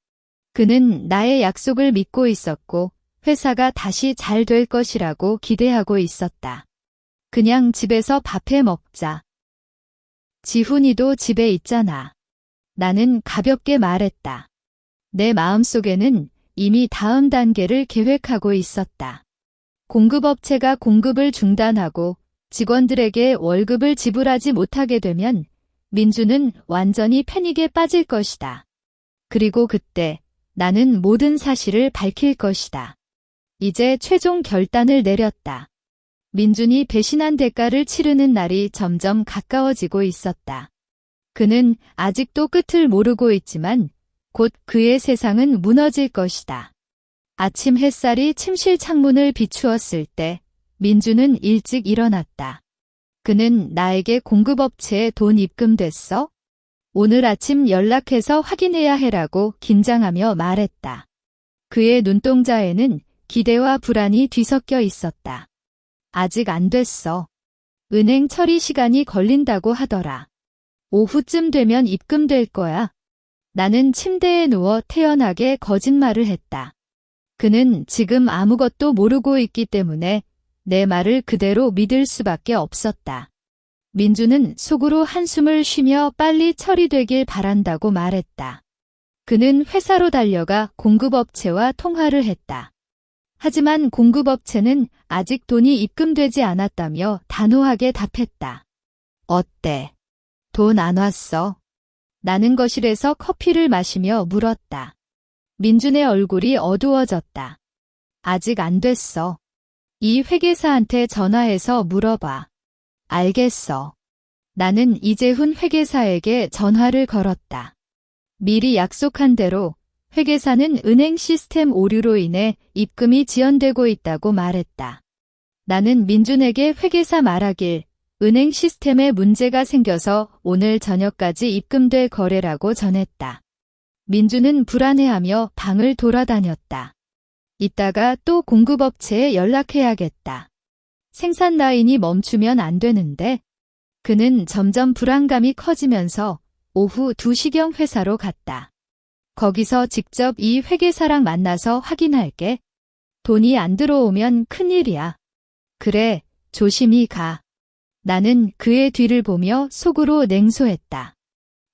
그는 나의 약속을 믿고 있었고 회사가 다시 잘 될 것이라고 기대하고 있었다. 그냥 집에서 밥해 먹자. 지훈이도 집에 있잖아. 나는 가볍게 말했다. 내 마음속에는 이미 다음 단계를 계획하고 있었다. 공급업체가 공급을 중단하고 직원들에게 월급을 지불하지 못하게 되면 민주는 완전히 패닉에 빠질 것이다. 그리고 그때 나는 모든 사실을 밝힐 것이다. 이제 최종 결단을 내렸다. 민준이 배신한 대가를 치르는 날이 점점 가까워지고 있었다. 그는 아직도 끝을 모르고 있지만 곧 그의 세상은 무너질 것이다. 아침 햇살이 침실 창문을 비추었을 때 민주는 일찍 일어났다. 그는 나에게 공급업체에 돈 입금됐어? 오늘 아침 연락해서 확인해야 해라고 긴장하며 말했다. 그의 눈동자에는 기대와 불안이 뒤섞여 있었다. 아직 안 됐어. 은행 처리 시간이 걸린다고 하더라. 오후쯤 되면 입금될 거야. 나는 침대에 누워 태연하게 거짓말을 했다. 그는 지금 아무것도 모르고 있기 때문에 내 말을 그대로 믿을 수밖에 없었다. 민주는 속으로 한숨을 쉬며 빨리 처리되길 바란다고 말했다. 그는 회사로 달려가 공급업체와 통화를 했다. 하지만 공급업체는 아직 돈이 입금되지 않았다며 단호하게 답했다. 어때? 돈 안 왔어? 나는 거실에서 커피를 마시며 물었다. 민준의 얼굴이 어두워졌다. 아직 안 됐어. 이 회계사한테 전화해서 물어봐. 알겠어. 나는 이재훈 회계사에게 전화를 걸었다. 미리 약속한 대로 회계사는 은행 시스템 오류로 인해 입금이 지연되고 있다고 말했다. 나는 민준에게 회계사 말하길 은행 시스템에 문제가 생겨서 오늘 저녁까지 입금될 거래라고 전했다. 민준은 불안해하며 방을 돌아다녔다. 이따가 또 공급업체에 연락해야겠다. 생산 라인이 멈추면 안 되는데. 그는 점점 불안감이 커지면서 오후 2시경 회사로 갔다. 거기서 직접 이 회계사랑 만나서 확인할게. 돈이 안 들어오면 큰일이야. 그래, 조심히 가. 나는 그의 뒤를 보며 속으로 냉소했다.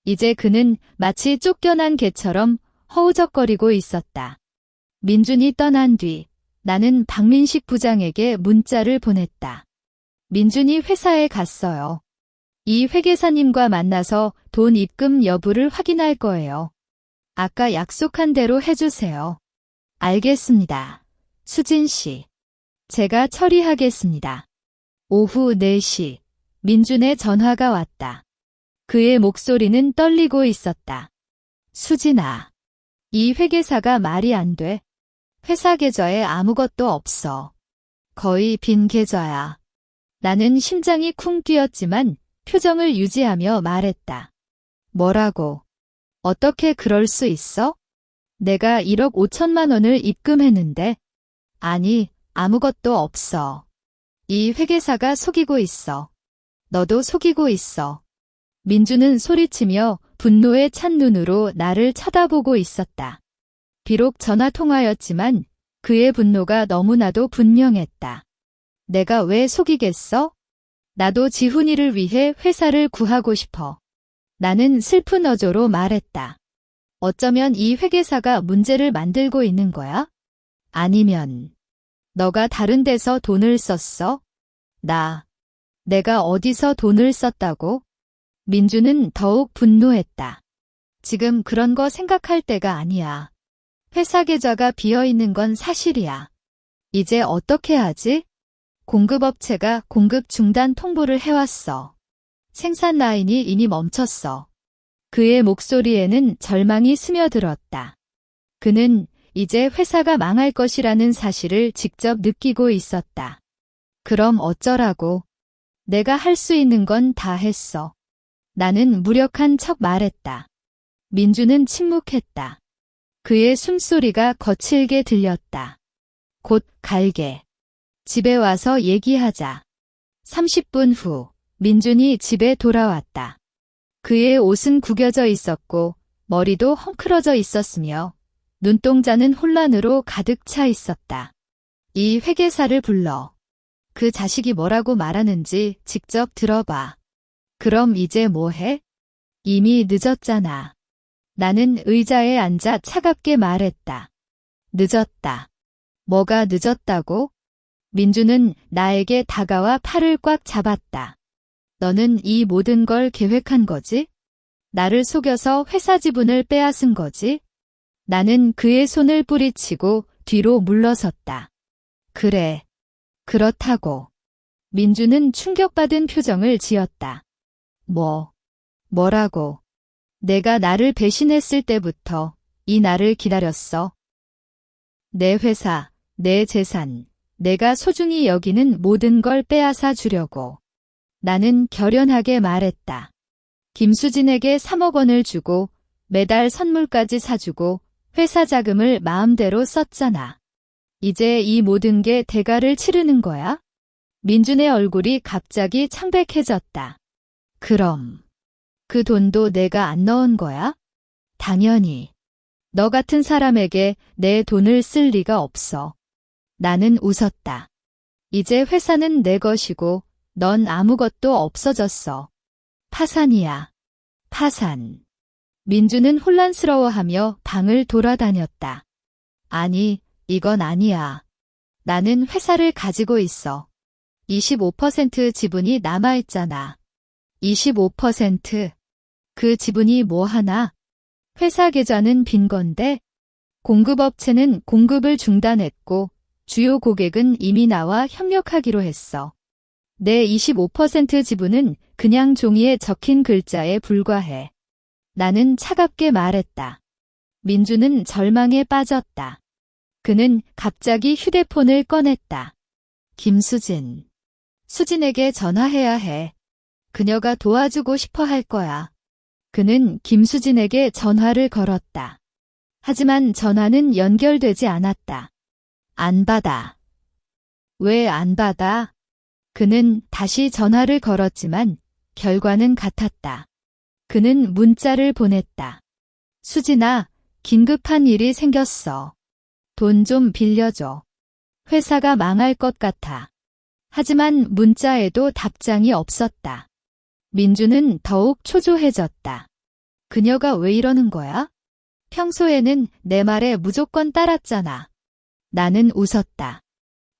이제 그는 마치 쫓겨난 개처럼 허우적거리고 있었다. 민준이 떠난 뒤 나는 박민식 부장에게 문자를 보냈다. 민준이 회사에 갔어요. 이 회계사님과 만나서 돈 입금 여부를 확인할 거예요. 아까 약속한 대로 해주세요. 알겠습니다. 수진 씨. 제가 처리하겠습니다. 오후 4시, 민준의 전화가 왔다. 그의 목소리는 떨리고 있었다. 수진아. 이 회계사가 말이 안 돼. 회사 계좌에 아무것도 없어. 거의 빈 계좌야. 나는 심장이 쿵 뛰었지만 표정을 유지하며 말했다. 뭐라고? 어떻게 그럴 수 있어? 내가 1억 5천만 원을 입금했는데. 아니, 아무것도 없어. 이 회계사가 속이고 있어. 너도 속이고 있어. 민주는 소리치며 분노에 찬 눈으로 나를 쳐다보고 있었다. 비록 전화 통화였지만 그의 분노가 너무나도 분명했다. 내가 왜 속이겠어? 나도 지훈이를 위해 회사를 구하고 싶어. 나는 슬픈 어조로 말했다. 어쩌면 이 회계사가 문제를 만들고 있는 거야? 아니면 너가 다른 데서 돈을 썼어? 내가 어디서 돈을 썼다고? 민주는 더욱 분노했다. 지금 그런 거 생각할 때가 아니야. 회사 계좌가 비어있는 건 사실이야. 이제 어떻게 하지? 공급업체가 공급 중단 통보를 해왔어. 생산 라인이 이미 멈췄어. 그의 목소리에는 절망이 스며들었다. 그는 이제 회사가 망할 것이라는 사실을 직접 느끼고 있었다. 그럼 어쩌라고? 내가 할 수 있는 건 다 했어. 나는 무력한 척 말했다. 민주는 침묵했다. 그의 숨소리가 거칠게 들렸다. 곧 갈게. 집에 와서 얘기하자. 30분 후 민준이 집에 돌아왔다. 그의 옷은 구겨져 있었고 머리도 헝클어져 있었으며 눈동자는 혼란으로 가득 차 있었다. 이 회계사를 불러. 그 자식이 뭐라고 말하는지 직접 들어봐. 그럼 이제 뭐 해? 이미 늦었잖아. 나는 의자에 앉아 차갑게 말했다. 늦었다. 뭐가 늦었다고? 민주는 나에게 다가와 팔을 꽉 잡았다. 너는 이 모든 걸 계획한 거지? 나를 속여서 회사 지분을 빼앗은 거지? 나는 그의 손을 뿌리치고 뒤로 물러섰다. 그래. 그렇다고. 민주는 충격받은 표정을 지었다. 뭐라고? 내가 나를 배신했을 때부터 이 날을 기다렸어. 내 회사, 내 재산, 내가 소중히 여기는 모든 걸 빼앗아 주려고. 나는 결연하게 말했다. 김수진에게 3억 원을 주고 매달 선물까지 사주고 회사 자금을 마음대로 썼잖아. 이제 이 모든 게 대가를 치르는 거야? 민준의 얼굴이 갑자기 창백해졌다. 그럼 그 돈도 내가 안 넣은 거야? 당연히. 너 같은 사람에게 내 돈을 쓸 리가 없어. 나는 웃었다. 이제 회사는 내 것이고 넌 아무것도 없어졌어. 파산이야. 파산. 민주는 혼란스러워하며 방을 돌아다녔다. 아니, 이건 아니야. 나는 회사를 가지고 있어. 25% 지분이 남아있잖아. 25%? 그 지분이 뭐 하나? 회사 계좌는 빈 건데? 공급업체는 공급을 중단했고 주요 고객은 이미 나와 협력하기로 했어. 내 25% 지분은 그냥 종이에 적힌 글자에 불과해. 나는 차갑게 말했다. 민주는 절망에 빠졌다. 그는 갑자기 휴대폰을 꺼냈다. 김수진. 수진에게 전화해야 해. 그녀가 도와주고 싶어 할 거야. 그는 김수진에게 전화를 걸었다. 하지만 전화는 연결되지 않았다. 안 받아. 왜 안 받아? 그는 다시 전화를 걸었지만 결과는 같았다. 그는 문자를 보냈다. 수진아, 긴급한 일이 생겼어. 돈 좀 빌려줘. 회사가 망할 것 같아. 하지만 문자에도 답장이 없었다. 민주는 더욱 초조해졌다. 그녀가 왜 이러는 거야? 평소에는 내 말에 무조건 따랐잖아. 나는 웃었다.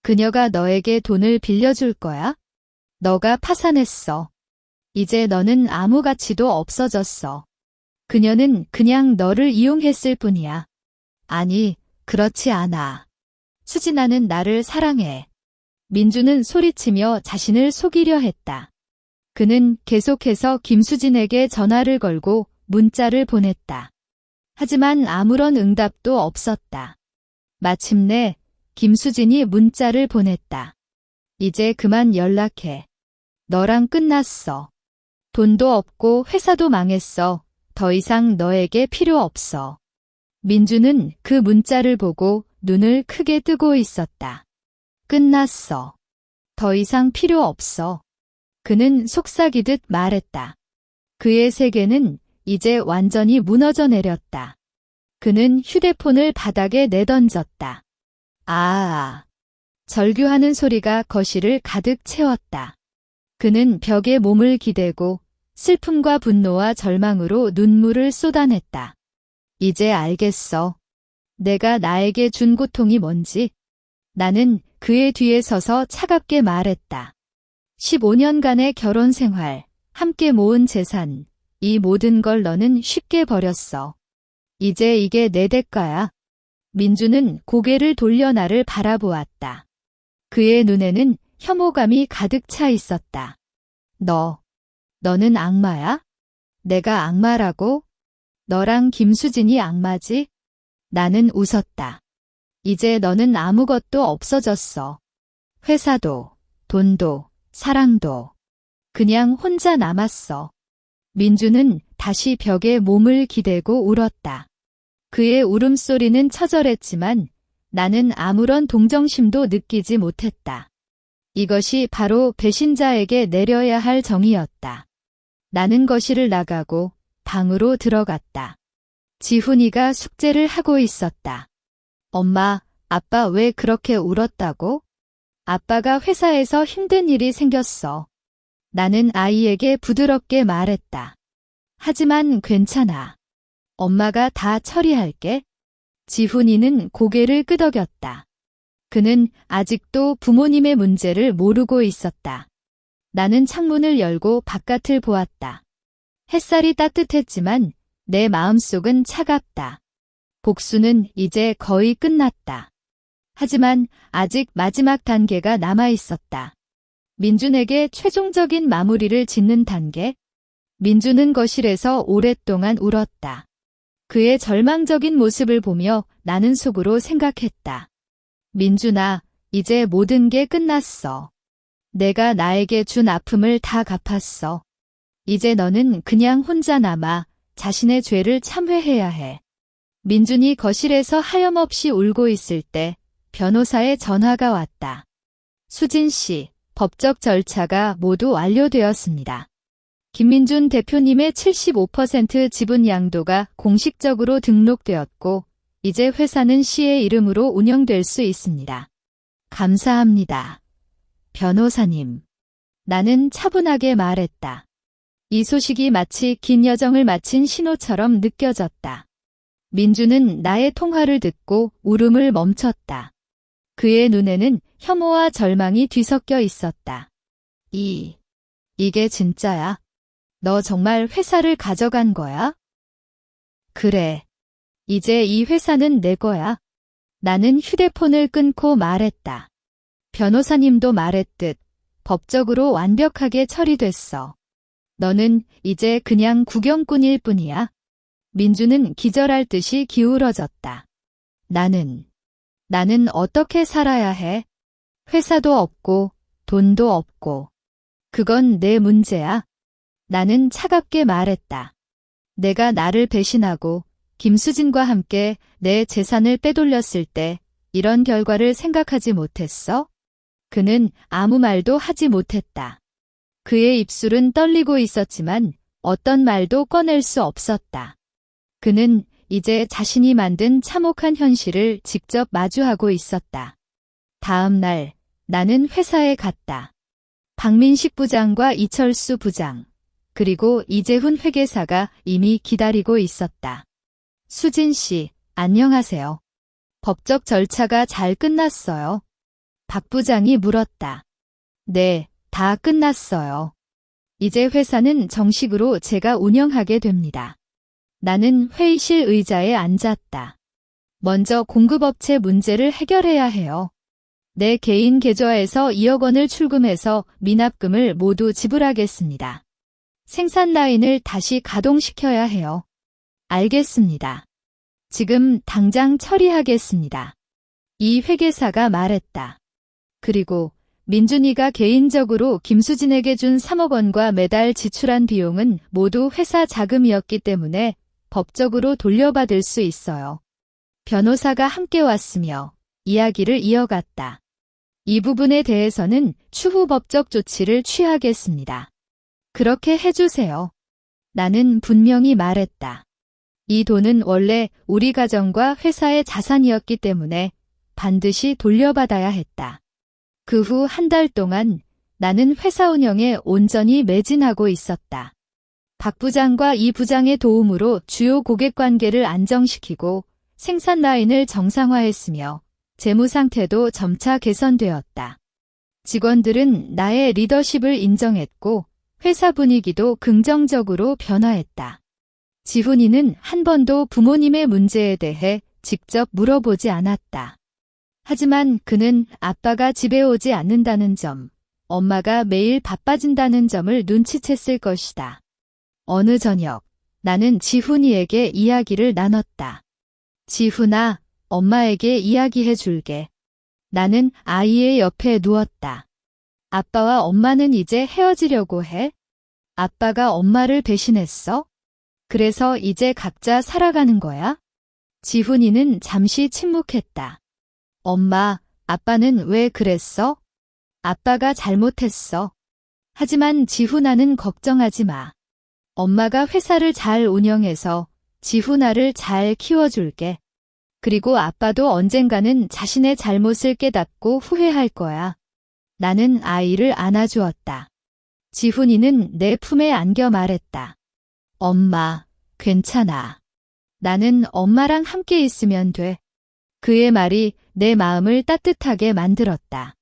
그녀가 너에게 돈을 빌려줄 거야? 너가 파산했어. 이제 너는 아무 가치도 없어졌어. 그녀는 그냥 너를 이용했을 뿐이야. 아니, 그렇지 않아. 수진아는 나를 사랑해. 민주는 소리치며 자신을 속이려 했다. 그는 계속해서 김수진에게 전화를 걸고 문자를 보냈다. 하지만 아무런 응답도 없었다. 마침내 김수진이 문자를 보냈다. 이제 그만 연락해. 너랑 끝났어. 돈도 없고 회사도 망했어. 더 이상 너에게 필요 없어. 민주는 그 문자를 보고 눈을 크게 뜨고 있었다. 끝났어. 더 이상 필요 없어. 그는 속삭이듯 말했다. 그의 세계는 이제 완전히 무너져 내렸다. 그는 휴대폰을 바닥에 내던졌다. 아. 절규하는 소리가 거실을 가득 채웠다. 그는 벽에 몸을 기대고 슬픔과 분노와 절망으로 눈물을 쏟아냈다. 이제 알겠어. 내가 나에게 준 고통이 뭔지. 나는 그의 뒤에 서서 차갑게 말했다. 15년간의 결혼 생활, 함께 모은 재산, 이 모든 걸 너는 쉽게 버렸어. 이제 이게 내 대가야. 민주는 고개를 돌려 나를 바라보았다. 그의 눈에는 혐오감이 가득 차 있었다. 너는 악마야? 내가 악마라고? 너랑 김수진이 악마지? 나는 웃었다. 이제 너는 아무것도 없어졌어. 회사도, 돈도, 사랑도. 그냥 혼자 남았어. 민주는 다시 벽에 몸을 기대고 울었다. 그의 울음소리는 처절했지만 나는 아무런 동정심도 느끼지 못했다. 이것이 바로 배신자에게 내려야 할 정의였다. 나는 거실을 나가고 방으로 들어갔다. 지훈이가 숙제를 하고 있었다. 엄마, 아빠 왜 그렇게 울었다고? 아빠가 회사에서 힘든 일이 생겼어. 나는 아이에게 부드럽게 말했다. 하지만 괜찮아. 엄마가 다 처리할게. 지훈이는 고개를 끄덕였다. 그는 아직도 부모님의 문제를 모르고 있었다. 나는 창문을 열고 바깥을 보았다. 햇살이 따뜻했지만 내 마음속은 차갑다. 복수는 이제 거의 끝났다. 하지만 아직 마지막 단계가 남아 있었다. 민준에게 최종적인 마무리를 짓는 단계. 민준은 거실에서 오랫동안 울었다. 그의 절망적인 모습을 보며 나는 속으로 생각했다. 민준아, 이제 모든 게 끝났어. 내가 나에게 준 아픔을 다 갚았어. 이제 너는 그냥 혼자 남아 자신의 죄를 참회해야 해. 민준이 거실에서 하염없이 울고 있을 때 변호사의 전화가 왔다. 수진 씨, 법적 절차가 모두 완료되었습니다. 김민준 대표님의 75% 지분 양도가 공식적으로 등록되었고 이제 회사는 시의 이름으로 운영될 수 있습니다. 감사합니다. 변호사님. 나는 차분하게 말했다. 이 소식이 마치 긴 여정을 마친 신호처럼 느껴졌다. 민주는 나의 통화를 듣고 울음을 멈췄다. 그의 눈에는 혐오와 절망이 뒤섞여 있었다. 이게 진짜야? 너 정말 회사를 가져간 거야? 그래. 이제 이 회사는 내 거야. 나는 휴대폰을 끊고 말했다. 변호사님도 말했듯 법적으로 완벽하게 처리됐어. 너는 이제 그냥 구경꾼일 뿐이야. 민주는 기절할 듯이 기울어졌다. 나는 어떻게 살아야 해? 회사도 없고 돈도 없고. 그건 내 문제야. 나는 차갑게 말했다. 내가 나를 배신하고 김수진과 함께 내 재산을 빼돌렸을 때 이런 결과를 생각하지 못했어? 그는 아무 말도 하지 못했다. 그의 입술은 떨리고 있었지만 어떤 말도 꺼낼 수 없었다. 그는 이제 자신이 만든 참혹한 현실을 직접 마주하고 있었다. 다음 날 나는 회사에 갔다. 박민식 부장과 이철수 부장, 그리고 이재훈 회계사가 이미 기다리고 있었다. 수진 씨, 안녕하세요. 법적 절차가 잘 끝났어요. 박 부장이 물었다. 네, 다 끝났어요. 이제 회사는 정식으로 제가 운영하게 됩니다. 나는 회의실 의자에 앉았다. 먼저 공급업체 문제를 해결해야 해요. 내 개인 계좌에서 2억 원을 출금해서 미납금을 모두 지불하겠습니다. 생산 라인을 다시 가동시켜야 해요. 알겠습니다. 지금 당장 처리하겠습니다. 이 회계사가 말했다. 그리고 민준이가 개인적으로 김수진에게 준 3억 원과 매달 지출한 비용은 모두 회사 자금이었기 때문에 법적으로 돌려받을 수 있어요. 변호사가 함께 왔으며 이야기를 이어갔다. 이 부분에 대해서는 추후 법적 조치를 취하겠습니다. 그렇게 해주세요. 나는 분명히 말했다. 이 돈은 원래 우리 가정과 회사의 자산이었기 때문에 반드시 돌려받아야 했다. 그 후 한 달 동안 나는 회사 운영에 온전히 매진하고 있었다. 박 부장과 이 부장의 도움으로 주요 고객 관계를 안정시키고 생산 라인을 정상화했으며 재무 상태도 점차 개선되었다. 직원들은 나의 리더십을 인정했고 회사 분위기도 긍정적으로 변화했다. 지훈이는 한 번도 부모님의 문제에 대해 직접 물어보지 않았다. 하지만 그는 아빠가 집에 오지 않는다는 점, 엄마가 매일 바빠진다는 점을 눈치챘을 것이다. 어느 저녁, 나는 지훈이에게 이야기를 나눴다. 지훈아, 엄마에게 이야기해 줄게. 나는 아이의 옆에 누웠다. 아빠와 엄마는 이제 헤어지려고 해? 아빠가 엄마를 배신했어? 그래서 이제 각자 살아가는 거야? 지훈이는 잠시 침묵했다. 엄마, 아빠는 왜 그랬어? 아빠가 잘못했어. 하지만 지훈아는 걱정하지 마. 엄마가 회사를 잘 운영해서 지훈아를 잘 키워줄게. 그리고 아빠도 언젠가는 자신의 잘못을 깨닫고 후회할 거야. 나는 아이를 안아주었다. 지훈이는 내 품에 안겨 말했다. 엄마, 괜찮아. 나는 엄마랑 함께 있으면 돼. 그의 말이 내 마음을 따뜻하게 만들었다.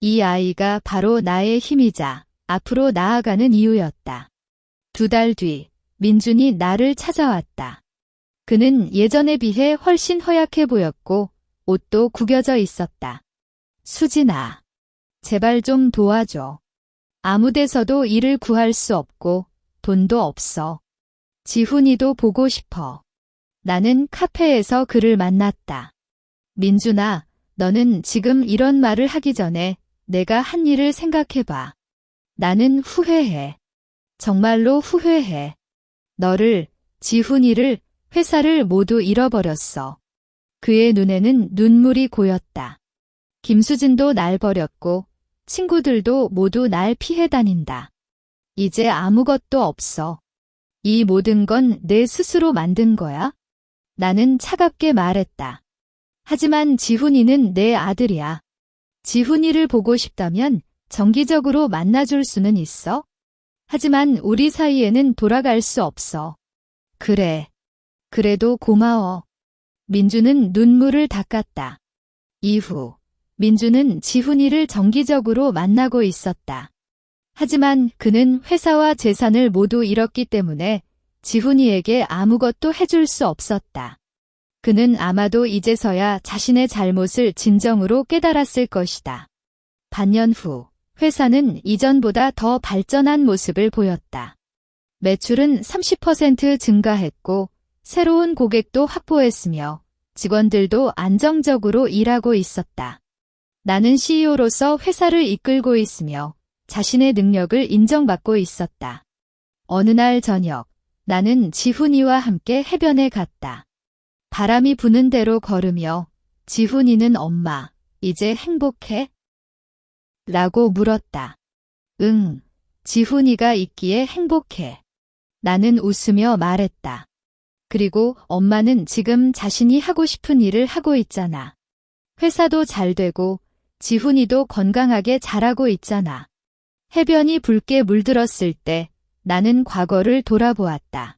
이 아이가 바로 나의 힘이자 앞으로 나아가는 이유였다. 2달 뒤, 민준이 나를 찾아왔다. 그는 예전에 비해 훨씬 허약해 보였고 옷도 구겨져 있었다. 수진아, 제발 좀 도와줘. 아무 데서도 일을 구할 수 없고 돈도 없어. 지훈이도 보고 싶어. 나는 카페에서 그를 만났다. 민준아, 너는 지금 이런 말을 하기 전에 내가 한 일을 생각해봐. 나는 후회해. 정말로 후회해. 너를, 지훈이를, 회사를 모두 잃어버렸어. 그의 눈에는 눈물이 고였다. 김수진도 날 버렸고 친구들도 모두 날 피해 다닌다. 이제 아무것도 없어. 이 모든 건 내 스스로 만든 거야? 나는 차갑게 말했다. 하지만 지훈이는 내 아들이야. 지훈이를 보고 싶다면 정기적으로 만나줄 수는 있어? 하지만 우리 사이에는 돌아갈 수 없어. 그래. 그래도 고마워. 민주는 눈물을 닦았다. 이후 민주는 지훈이를 정기적으로 만나고 있었다. 하지만 그는 회사와 재산을 모두 잃었기 때문에 지훈이에게 아무것도 해줄 수 없었다. 그는 아마도 이제서야 자신의 잘못을 진정으로 깨달았을 것이다. 반년 후 회사는 이전보다 더 발전한 모습을 보였다. 매출은 30% 증가했고 새로운 고객도 확보했으며 직원들도 안정적으로 일하고 있었다. 나는 CEO로서 회사를 이끌고 있으며 자신의 능력을 인정받고 있었다. 어느 날 저녁, 나는 지훈이와 함께 해변에 갔다. 바람이 부는 대로 걸으며 지훈이는 엄마, 이제 행복해? 라고 물었다. 응, 지훈이가 있기에 행복해. 나는 웃으며 말했다. 그리고 엄마는 지금 자신이 하고 싶은 일을 하고 있잖아. 회사도 잘 되고 지훈이도 건강하게 자라고 있잖아. 해변이 붉게 물들었을 때 나는 과거를 돌아보았다.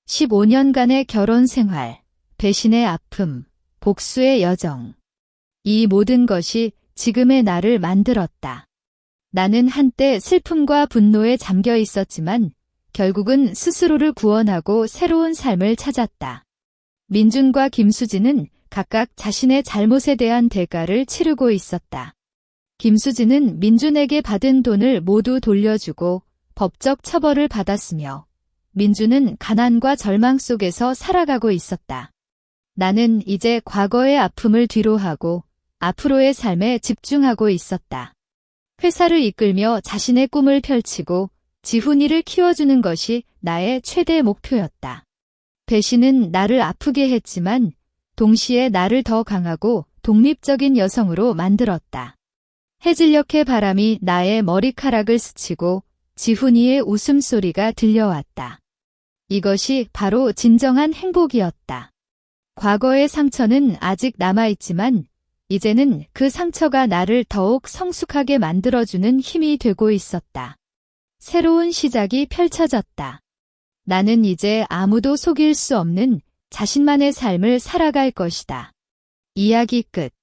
15년간의 결혼 생활, 배신의 아픔, 복수의 여정. 이 모든 것이 지금의 나를 만들었다. 나는 한때 슬픔과 분노에 잠겨 있었지만 결국은 스스로를 구원하고 새로운 삶을 찾았다. 민준과 김수진은 각각 자신의 잘못에 대한 대가를 치르고 있었다. 김수진은 민준에게 받은 돈을 모두 돌려주고 법적 처벌을 받았으며 민준은 가난과 절망 속에서 살아가고 있었다. 나는 이제 과거의 아픔을 뒤로하고 앞으로의 삶에 집중하고 있었다. 회사를 이끌며 자신의 꿈을 펼치고 지훈이를 키워주는 것이 나의 최대 목표였다. 배신은 나를 아프게 했지만 동시에 나를 더 강하고 독립적인 여성으로 만들었다. 해질녘의 바람이 나의 머리카락을 스치고 지훈이의 웃음소리가 들려왔다. 이것이 바로 진정한 행복이었다. 과거의 상처는 아직 남아있지만 이제는 그 상처가 나를 더욱 성숙하게 만들어주는 힘이 되고 있었다. 새로운 시작이 펼쳐졌다. 나는 이제 아무도 속일 수 없는 자신만의 삶을 살아갈 것이다. 이야기 끝.